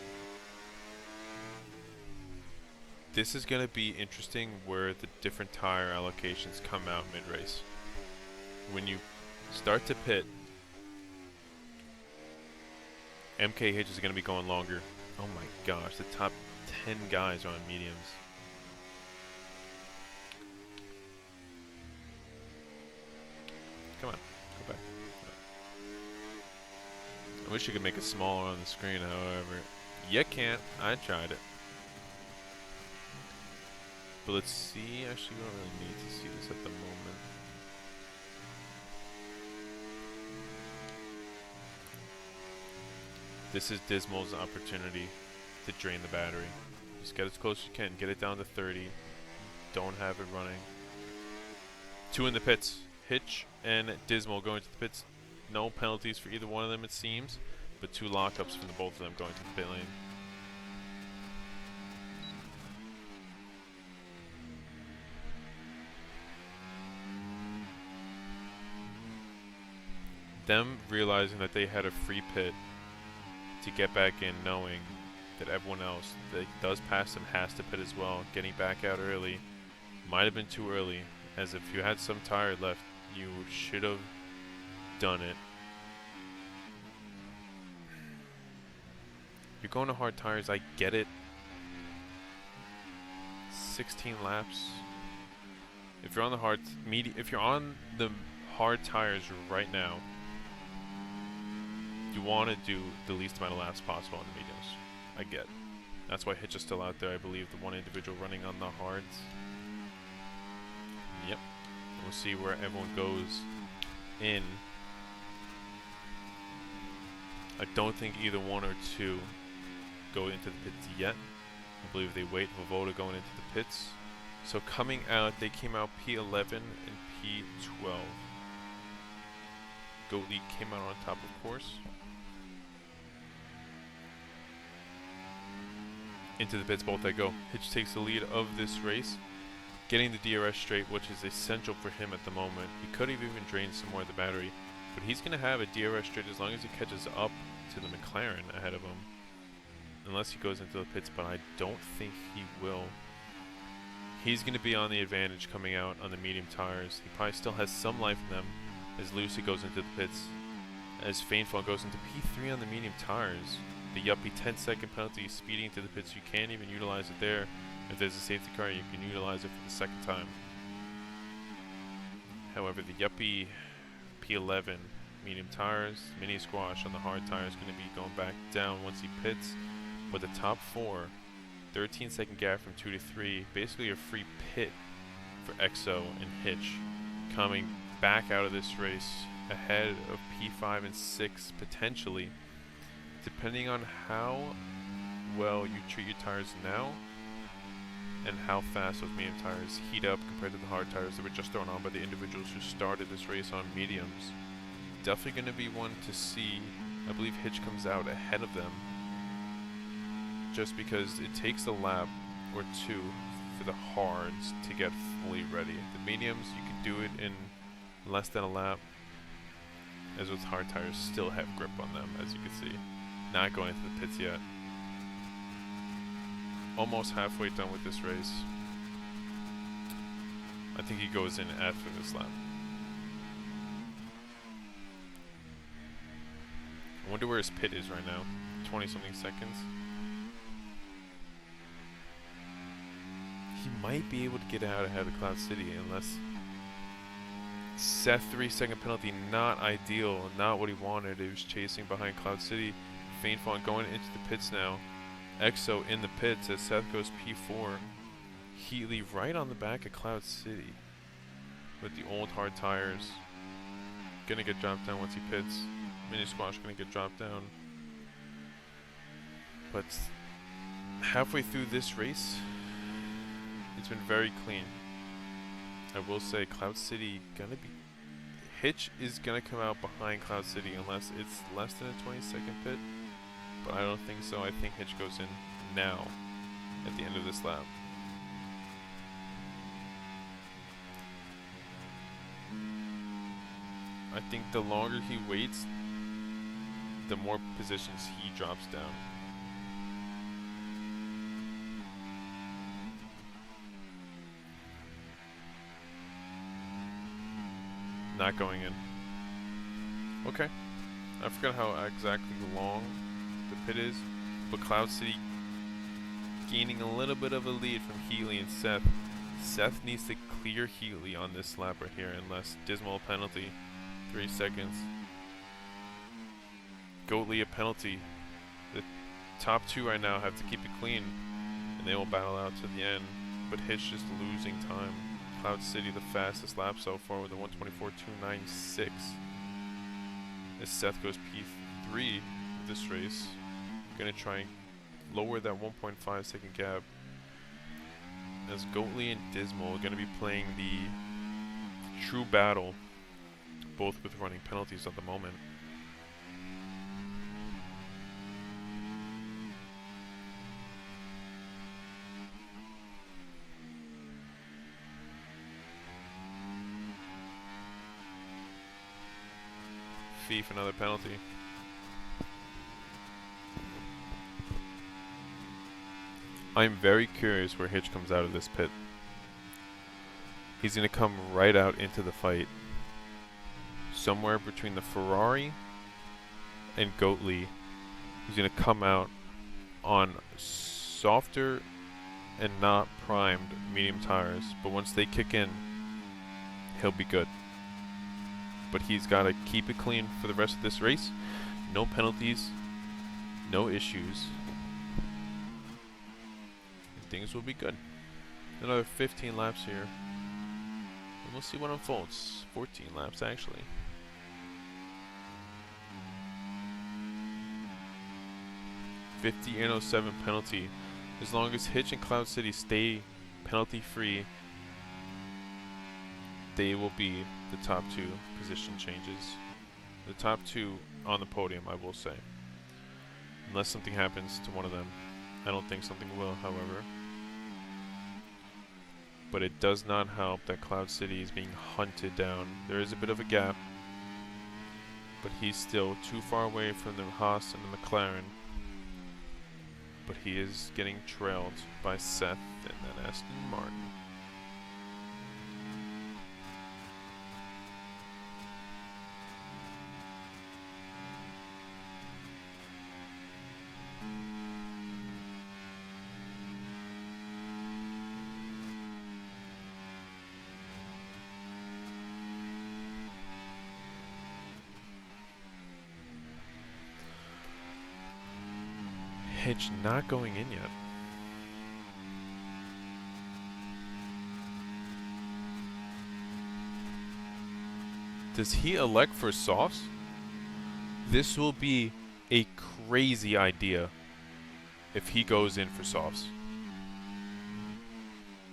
This is going to be interesting where the different tire allocations come out mid-race. When you start to pit, MKH is going to be going longer. Oh my gosh, the top 10 guys are on mediums. Come on, go back. I wish you could make it smaller on the screen, however. You can't. I tried it. But let's see. Actually, we don't really need to see this at the moment. This is Dismal's opportunity to drain the battery. Just get as close as you can. Get it down to 30. Don't have it running. 2 in the pits. Hitch and Dismal going to the pits. No penalties for either one of them, it seems. But 2 lockups from the both of them going to the pit lane. them realizing that they had a free pit to get back in, knowing that everyone else that does pass them has to pit as well. Getting back out early might have been too early, as if you had some tire left, you should have done it. You're going to hard tires, I get it. 16 laps. If you're on the if you're on the hard tires right now, you want to do the least amount of laps possible on the mediums. I get. That's why Hitch is still out there. I believe the one individual running on the hards. Yep. We'll see where everyone goes in. I don't think either one or two go into the pits yet. I believe they wait for Voda going into the pits. So coming out, they came out P11 and P12. Goatley came out on top, of course. Into the pits, both they go. Hitch takes the lead of this race, getting the DRS straight, which is essential for him at the moment. He could have even drained some more of the battery, but he's going to have a DRS straight as long as he catches up to the McLaren ahead of him. Unless he goes into the pits, but I don't think he will. He's going to be on the advantage coming out on the medium tires. He probably still has some life in them as Lucy goes into the pits. As Fainfall goes into P3 on the medium tires. The yuppie 10-second penalty speeding to the pits. You can't even utilize it there. If there's a safety car, you can utilize it for the second time. However, the yuppie P11 medium tires, mini squash on the hard tires, going to be going back down once he pits. But the top four, 13-second gap from 2 to 3, basically a free pit for EXO and Hitch, coming back out of this race ahead of P5 and 6 potentially, depending on how well you treat your tires now and how fast those medium tires heat up compared to the hard tires that were just thrown on by the individuals who started this race on mediums. Definitely going to be one to see. I believe Hitch comes out ahead of them, just because it takes a lap or two for the hards to get fully ready. The mediums, you can do it in less than a lap, as those hard tires still have grip on them, as you can see. Not going into the pits yet. Almost halfway done with this race. I think he goes in after this lap. I wonder where his pit is right now. 20-something seconds. He might be able to get out ahead of Cloud City unless Seth 3-second penalty, not ideal, not what he wanted. He was chasing behind Cloud City. Fainfall going into the pits now. EXO in the pits as Seth goes P4. Heatley right on the back of Cloud City with the old hard tires. Gonna get dropped down once he pits. Mini Squash gonna get dropped down. But halfway through this race, it's been very clean. I will say Cloud City gonna be... Hitch is gonna come out behind Cloud City unless it's less than a 20-second pit. But I don't think so. I think Hitch goes in now at the end of this lap. I think the longer he waits, the more positions he drops down. Not going in. Okay. I forgot how exactly long the pit is, but Cloud City gaining a little bit of a lead from Healy and Seth. Seth needs to clear Healy on this lap right here unless dismal penalty. 3 seconds. Goatley a penalty. The top two right now have to keep it clean and they will battle out to the end, but Hitch just losing time. Cloud City the fastest lap so far with a 1:24.296. As Seth goes P3 of this race. Gonna try and lower that 1.5 second gap. As Goatley and Dismal are gonna be playing the true battle, both with running penalties at the moment. fee for another penalty. I'm very curious where Hitch comes out of this pit. He's going to come right out into the fight. Somewhere between the Ferrari and Goatley. He's going to come out on softer and not primed medium tires. But once they kick in, he'll be good. But he's got to keep it clean for the rest of this race. No penalties, no issues. And things will be good. Another 15 laps here. And we'll see what unfolds. 14 laps actually. $50.07 penalty. As long as Hitch and Cloud City stay penalty free, they will be the top two position changes. The top two on the podium, I will say. Unless something happens to one of them. I don't think something will, however. But it does not help that Cloud City is being hunted down. There is a bit of a gap. But he's still too far away from the Haas and the McLaren. But he is getting trailed by Seth and then Aston Martin. Hitch not going in yet. Does he elect for softs? This will be a crazy idea if he goes in for softs.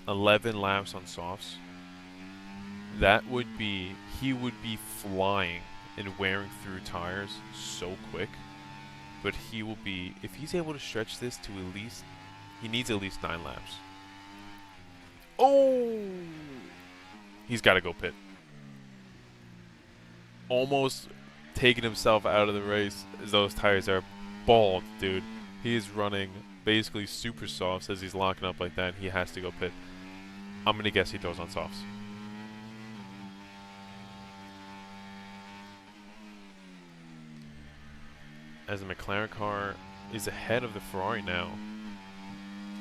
11 laps on softs. That would be, he would be flying and wearing through tires so quick. But he will be, if he's able to stretch this to at least, he needs at least 9 laps. Oh! He's got to go pit. Almost taking himself out of the race as those tires are bald, dude. He is running basically super softs as he's locking up like that. He has to go pit. I'm going to guess he throws on softs. As the McLaren car is ahead of the Ferrari now.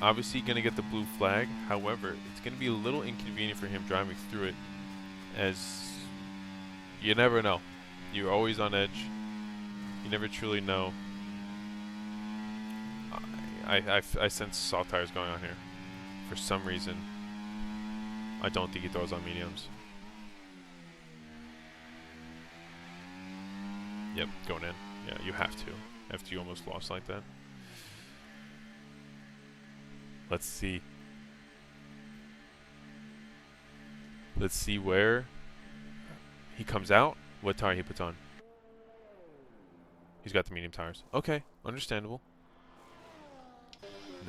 Obviously going to get the blue flag. However, it's going to be a little inconvenient for him driving through it, as you never know. You're always on edge. You never truly know. I sense soft tires going on here. For some reason, I don't think he throws on mediums. Yep, going in. Yeah, you have to. After you almost lost like that. Let's see. Let's see where he comes out. What tire he puts on. He's got the medium tires. Okay, understandable.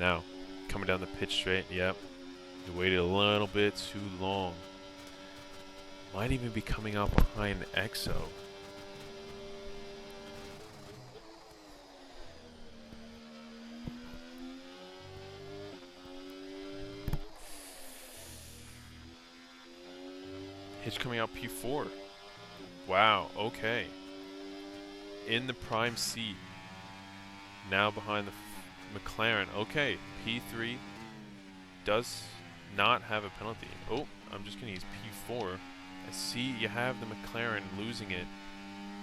Now, coming down the pitch straight. Yep. You waited a little bit too long. Might even be coming out behind EXO. Hitch coming out P4. Wow, okay. In the prime seat. Now behind the McLaren. Okay, P3 does not have a penalty. Oh, I'm just going to use P4. I see you have the McLaren losing it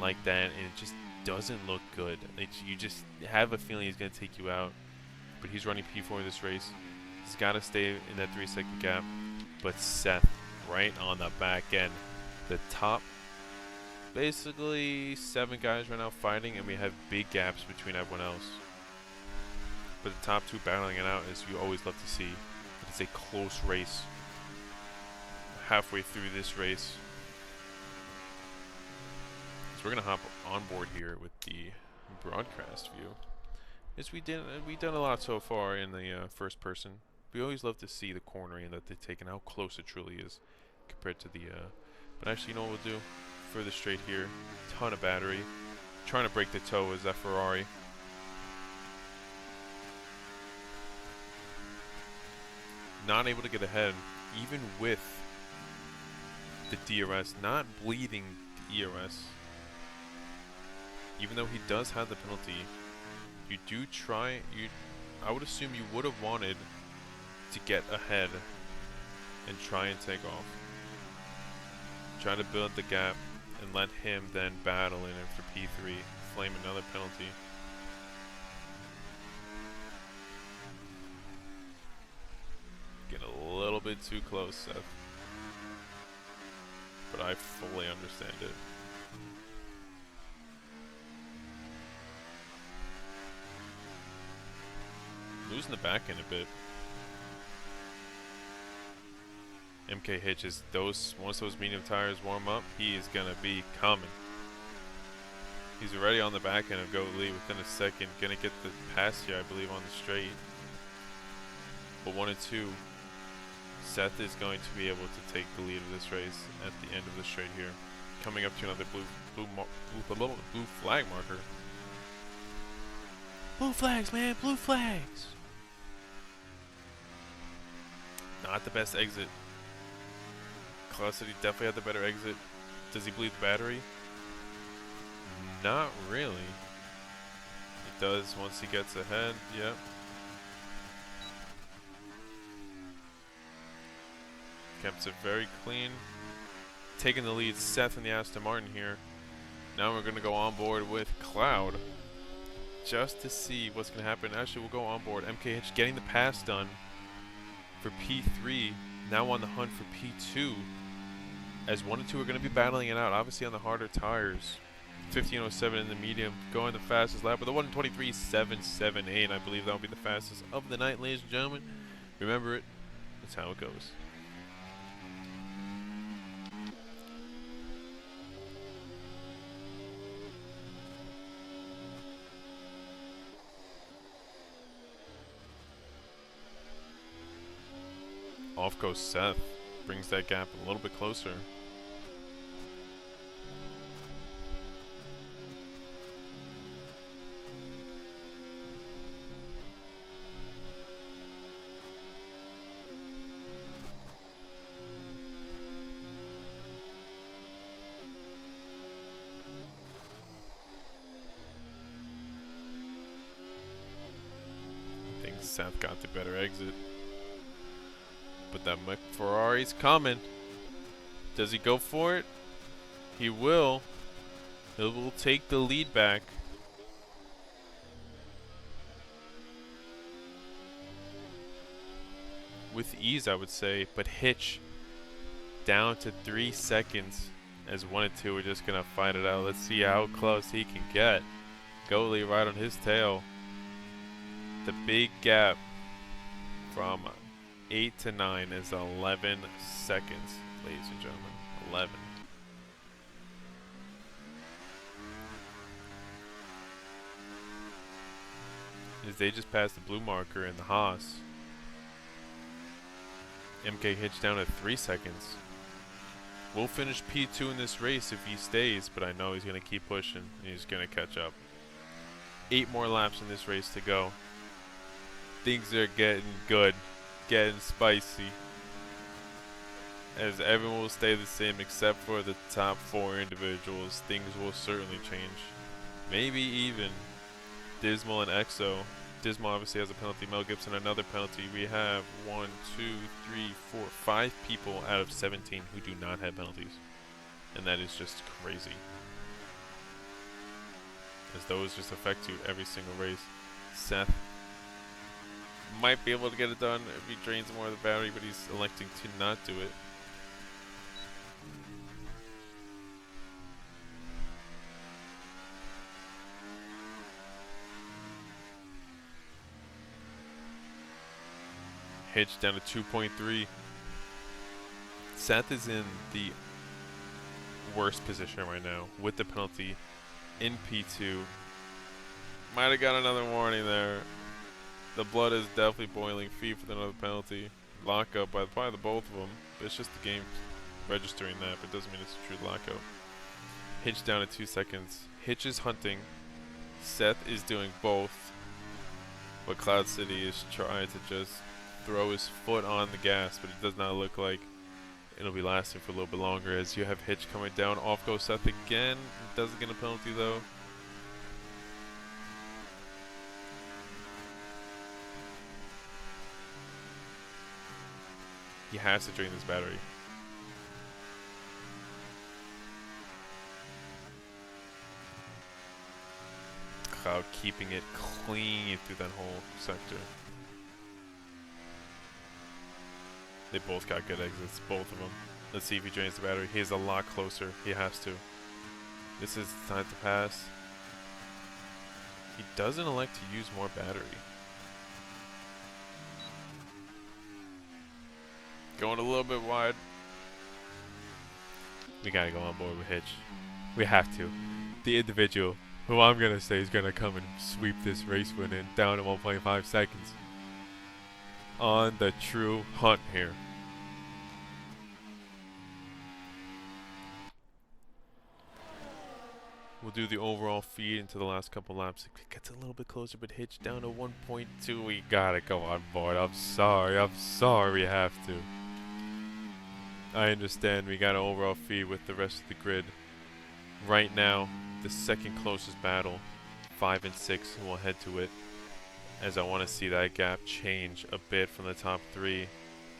like that, and it just doesn't look good. You just have a feeling he's going to take you out. But he's running P4 this race. He's got to stay in that 3-second gap. But Seth, right on the back end. The top, basically 7 guys right now fighting, and we have big gaps between everyone else. But the top 2 battling it out, as you always love to see. It's a close race. Halfway through this race. So we're going to hop on board here with the broadcast view. As we've done a lot so far in the first person. We always love to see the cornering that they've taken, how close it truly is compared to the... but actually, you know what we'll do? for the straight here. Ton of battery. Trying to break the toe is that Ferrari. Not able to get ahead, even with the DRS. Not bleeding the ERS. Even though he does have the penalty, you do try. I would assume you would have wanted to get ahead and try and take off. Try to build the gap and let him then battle in after P3, flame another penalty. Getting a little bit too close, Seth. But I fully understand it. Losing the back end a bit. MK Hitches, once those medium tires warm up, he is gonna be coming. He's already on the back end of Goat Lee within a second. Gonna get the pass here, I believe, on the straight. But 1 and 2, Seth is going to be able to take the lead of this race at the end of the straight here. Coming up to another blue flag marker. Blue flags, man, blue flags. Not the best exit. Cloud City definitely had the better exit. Does he bleed the battery? Not really. He does once he gets ahead, yep. Kept it very clean. Taking the lead, Seth in the Aston Martin here. Now we're going to go on board with Cloud. Just to see what's going to happen. Actually, we'll go on board. MKH getting the pass done for P3. Now on the hunt for P2. As 1 and 2 are going to be battling it out. Obviously on the harder tires. 15.07 in the medium. Going the fastest lap with a 1:23.778. I believe that will be the fastest of the night, ladies and gentlemen. Remember it. That's how it goes. Off goes Seth. Brings that gap a little bit closer. I think Seth got the better exit. But that Ferrari's coming. Does he go for it? He will. He will take the lead back. With ease, I would say. But Hitch down to 3 seconds. As 1 and 2 are just going to fight it out. Let's see how close he can get. Goalie right on his tail. The big gap from 8 to 9 is 11 seconds, ladies and gentlemen. 11. As they just passed the blue marker in the Haas. MK Hitch down at 3 seconds. We'll finish P2 in this race if he stays, but I know he's going to keep pushing and he's going to catch up. 8 more laps in this race to go. Things are getting good. Getting spicy, as everyone will stay the same except for the top 4 individuals. Things will certainly change. Maybe even Dismal and Exo. Dismal obviously has a penalty. Mel Gibson another penalty. We have 1, 2, 3, 4, 5 people out of 17 who do not have penalties, and that is just crazy. As those just affect you every single race. Seth might be able to get it done if he drains more of the battery, but he's electing to not do it. Hitch down to 2.3. Seth is in the worst position right now with the penalty in P2. Might have got another warning there. The blood is definitely boiling. Fee for another penalty. Lockup by probably the both of them. But it's just the game registering that, but it doesn't mean it's a true lockup. Hitch down to 2 seconds. Hitch is hunting. Seth is doing both. But Cloud City is trying to just throw his foot on the gas, but it does not look like it'll be lasting for a little bit longer as you have Hitch coming down. Off goes Seth again. Doesn't get a penalty though. He has to drain this battery. Cloud keeping it clean through that whole sector. They both got good exits, both of them. Let's see if he drains the battery. He's a lot closer. He has to. This is the time to pass. He doesn't elect to use more battery. Going a little bit wide. We gotta go on board with Hitch. We have to. The individual, who I'm gonna say is gonna come and sweep this race win in down to 1.5 seconds. On the true hunt here. We'll do the overall feed into the last couple laps. It gets a little bit closer, but Hitch down to 1.2. We gotta go on board. I'm sorry we have to. I understand we got an overall feed with the rest of the grid. Right now, the second closest battle, 5 and 6, and we'll head to it. As I want to see that gap change a bit from the top 3.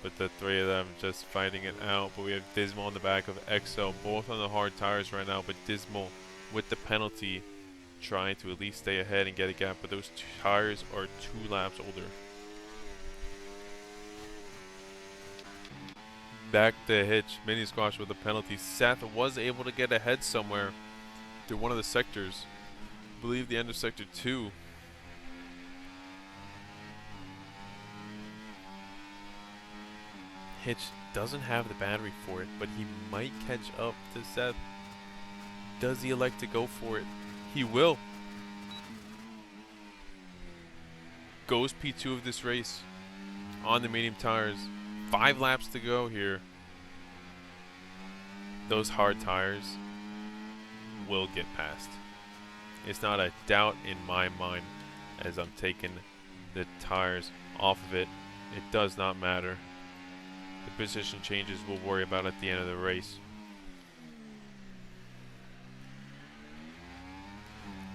But the 3 of them just fighting it out. But we have Dismal on the back of EXO, both on the hard tires right now. But Dismal, with the penalty, trying to at least stay ahead and get a gap. But those tires are 2 laps older. Back to Hitch, mini squash with a penalty. Seth was able to get ahead somewhere through one of the sectors. I believe the end of sector 2. Hitch doesn't have the battery for it, but he might catch up to Seth. Does he elect to go for it? He will. Goes P2 of this race on the medium tires. 5 laps to go here. Those hard tires will get past. It's not a doubt in my mind as I'm taking the tires off of it. It does not matter. The position changes we'll worry about at the end of the race.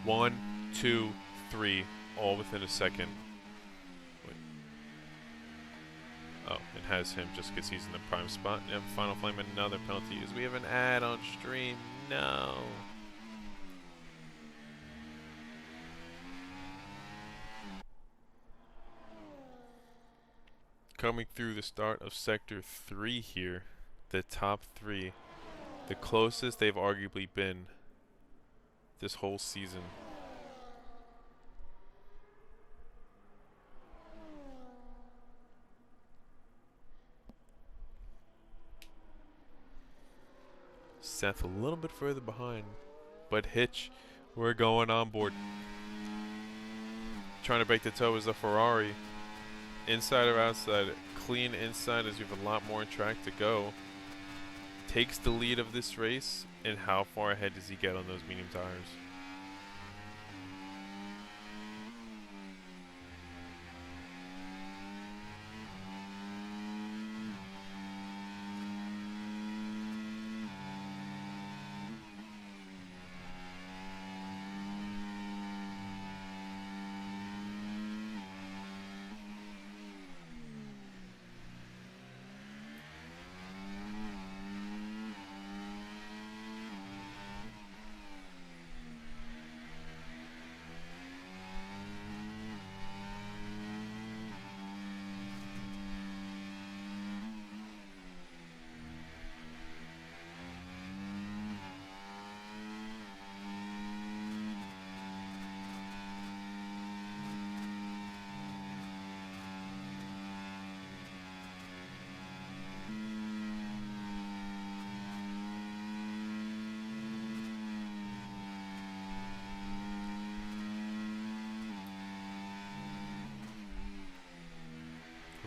1, 2, 3, all within a second. Oh, it has him just because he's in the prime spot. Yep, Final Flame, another penalty is we have an ad on stream. No. Coming through the start of Sector 3 here, the top 3, the closest they've arguably been this whole season. Seth a little bit further behind, but Hitch, we're going on board. Trying to break the toe is the Ferrari. Inside or outside, clean inside as you have a lot more track to go. Takes the lead of this race, and how far ahead does he get on those medium tires?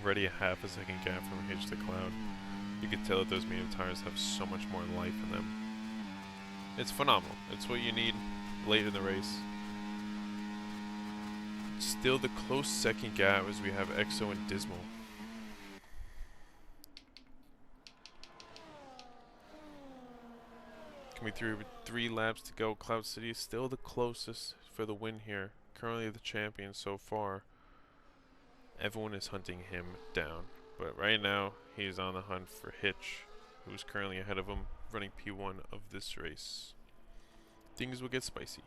Already a half a second gap from Hitch to Cloud. You can tell that those medium tires have so much more life in them. It's phenomenal. It's what you need late in the race. Still the close second gap as we have EXO and Dismal. Coming through with 3 laps to go. Cloud City is still the closest for the win here. Currently the champion so far. Everyone is hunting him down. But right now, he's on the hunt for Hitch, who's currently ahead of him, running P1 of this race. Things will get spicy.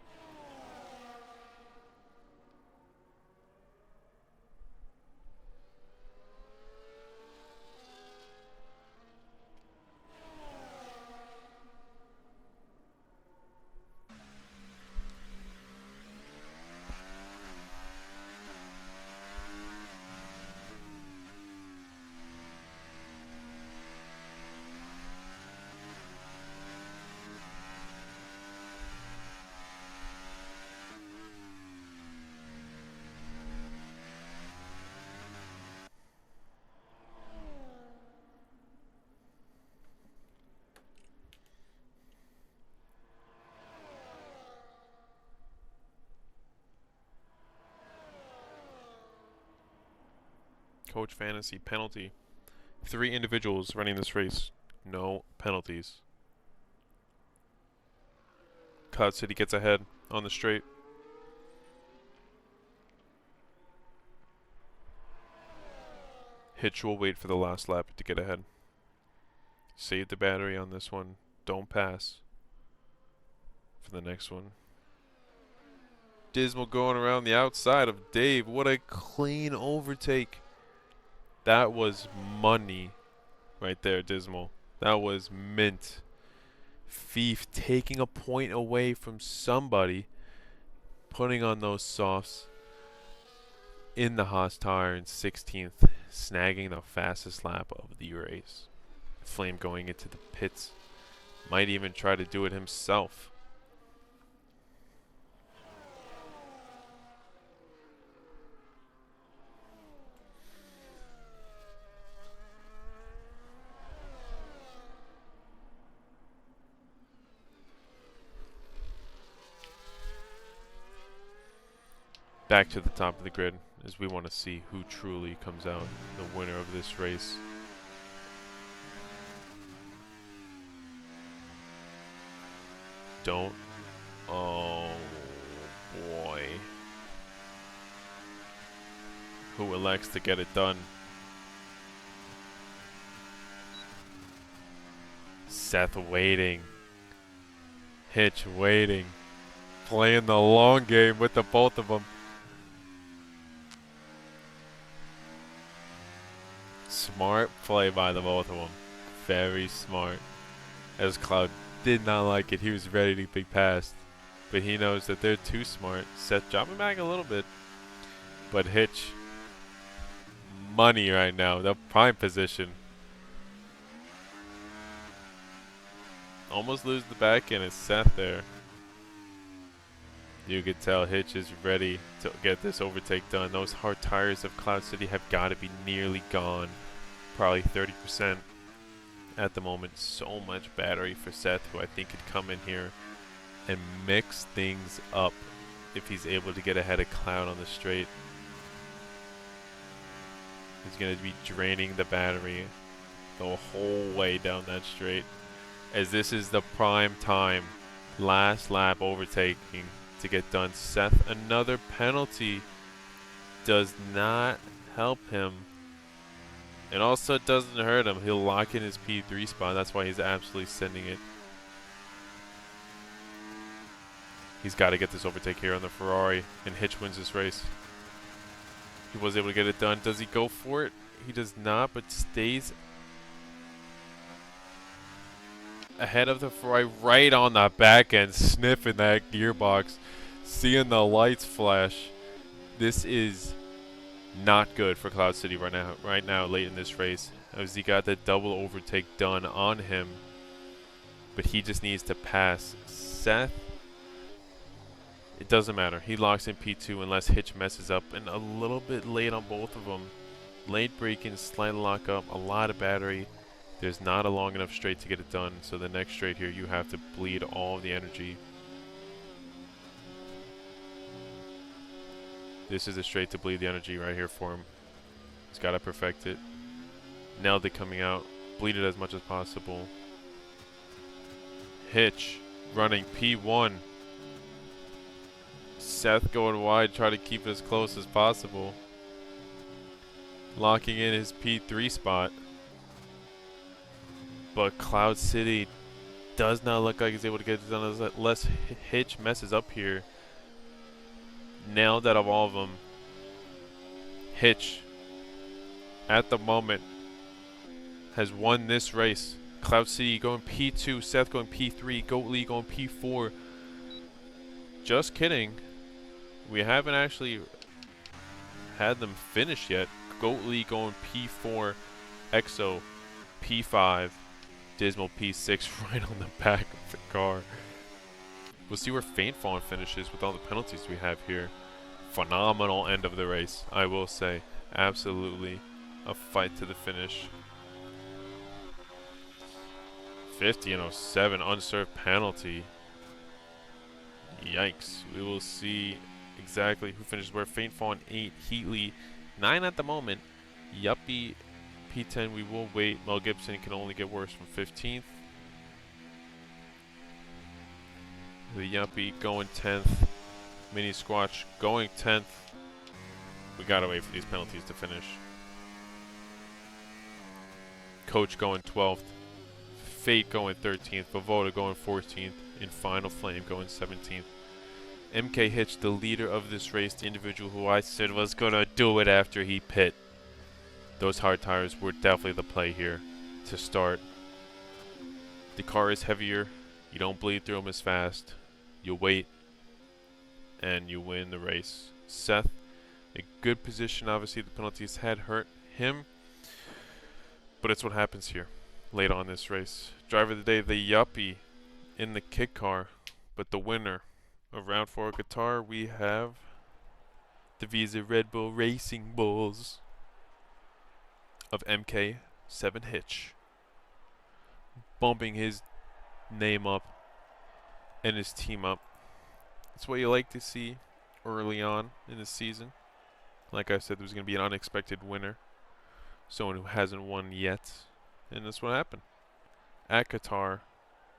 Coach Fantasy penalty. 3 individuals running this race. No penalties. Cloud City gets ahead on the straight. Hitch will wait for the last lap to get ahead. Save the battery on this one. Don't pass for the next one. Dismal going around the outside of Dave. What a clean overtake. That was money right there, Dismal. That was mint. Fief taking a point away from somebody, putting on those softs in the Haas tire in 16th, snagging the fastest lap of the race. Flame going into the pits. Might even try to do it himself. Back to the top of the grid as we want to see who truly comes out the winner of this race. Don't. Oh boy. Who elects to get it done? Seth waiting. Hitch waiting. Playing the long game with the both of them. Smart play by the both of them. Very smart. As Cloud did not like it, he was ready to be passed. But he knows that they're too smart. Seth dropping back a little bit. But Hitch, money right now. The prime position. Almost lose the back end. It's Seth there. You could tell Hitch is ready to get this overtake done. Those hard tires of Cloud City have got to be nearly gone. Probably 30% at the moment. So much battery for Seth, who I think could come in here and mix things up if he's able to get ahead of Cloud on the straight. He's going to be draining the battery the whole way down that straight, as this is the prime time. Last lap overtaking to get done. Seth, another penalty does not help him. It also doesn't hurt him. He'll lock in his P3 spot. That's why he's absolutely sending it. He's got to get this overtake here on the Ferrari, and Hitch wins this race. He was able to get it done. Does he go for it? He does not, but stays ahead of the Ferrari, right on the back end, sniffing that gearbox, seeing the lights flash. This is not good for Cloud City right now late in this race, as he got the double overtake done on him, but he just needs to pass Seth. It doesn't matter. He locks in P2 unless Hitch messes up, and a little bit late on both of them. Late braking, slight lock up, a lot of battery. There's not a long enough straight to get it done, so the next straight here, you have to bleed all of the energy. This is a straight to bleed the energy right here for him. He's got to perfect it. Nailed it coming out. Bleed it as much as possible. Hitch running P1. Seth going wide, try to keep it as close as possible. Locking in his P3 spot. But Cloud City does not look like he's able to get it done unless Hitch messes up here. Nailed out of all of them. Hitch, at the moment, has won this race. Cloud City going P2, Seth going P3, Goat Lee going P4. Just kidding. We haven't actually had them finish yet. Goat Lee going P4, EXO P5, Dismal P6 right on the back of the car. We'll see where Faint Fawn finishes with all the penalties we have here. Phenomenal end of the race, I will say. Absolutely a fight to the finish. 50 and 07 unserved penalty. Yikes. We will see exactly who finishes where. Faint Fawn 8, Heatley 9 at the moment. Yuppie P10 we will wait. Mel Gibson can only get worse from 15th. The Yuppie going 10th. Mini Squatch going 10th. We gotta wait for these penalties to finish. Coach going 12th. Fate going 13th. Vavoda going 14th. And Final Flame going 17th. MK Hitch, the leader of this race, the individual who I said was gonna do it after he pit. Those hard tires were definitely the play here to start. The car is heavier. You don't bleed through them as fast. You wait. And you win the race. Seth, a good position. Obviously, the penalties had hurt him. But it's what happens here late on this race. Driver of the day, the Yuppie in the kit car. But the winner of round 4 Qatar, we have the Visa Red Bull Racing Bulls of MK7 Hitch. Bumping his name up and his team up. It's what you like to see early on in the season. Like I said, there's going to be an unexpected winner. Someone who hasn't won yet. And that's what happened. At Qatar,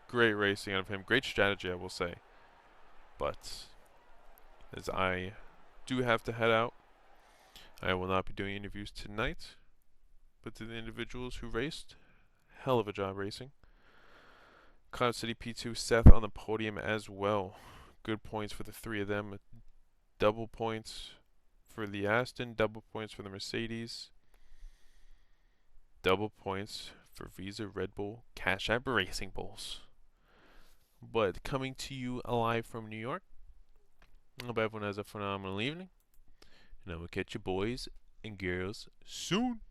great racing out of him. Great strategy, I will say. But as I do have to head out, I will not be doing interviews tonight. But to the individuals who raced, hell of a job racing. Cloud City P2, Seth on the podium as well. Good points for the three of them. Double points for the Aston, double points for the Mercedes. Double points for Visa Red Bull Cash App Racing Bulls. But coming to you live from New York. I hope everyone has a phenomenal evening. And I will catch you boys and girls soon.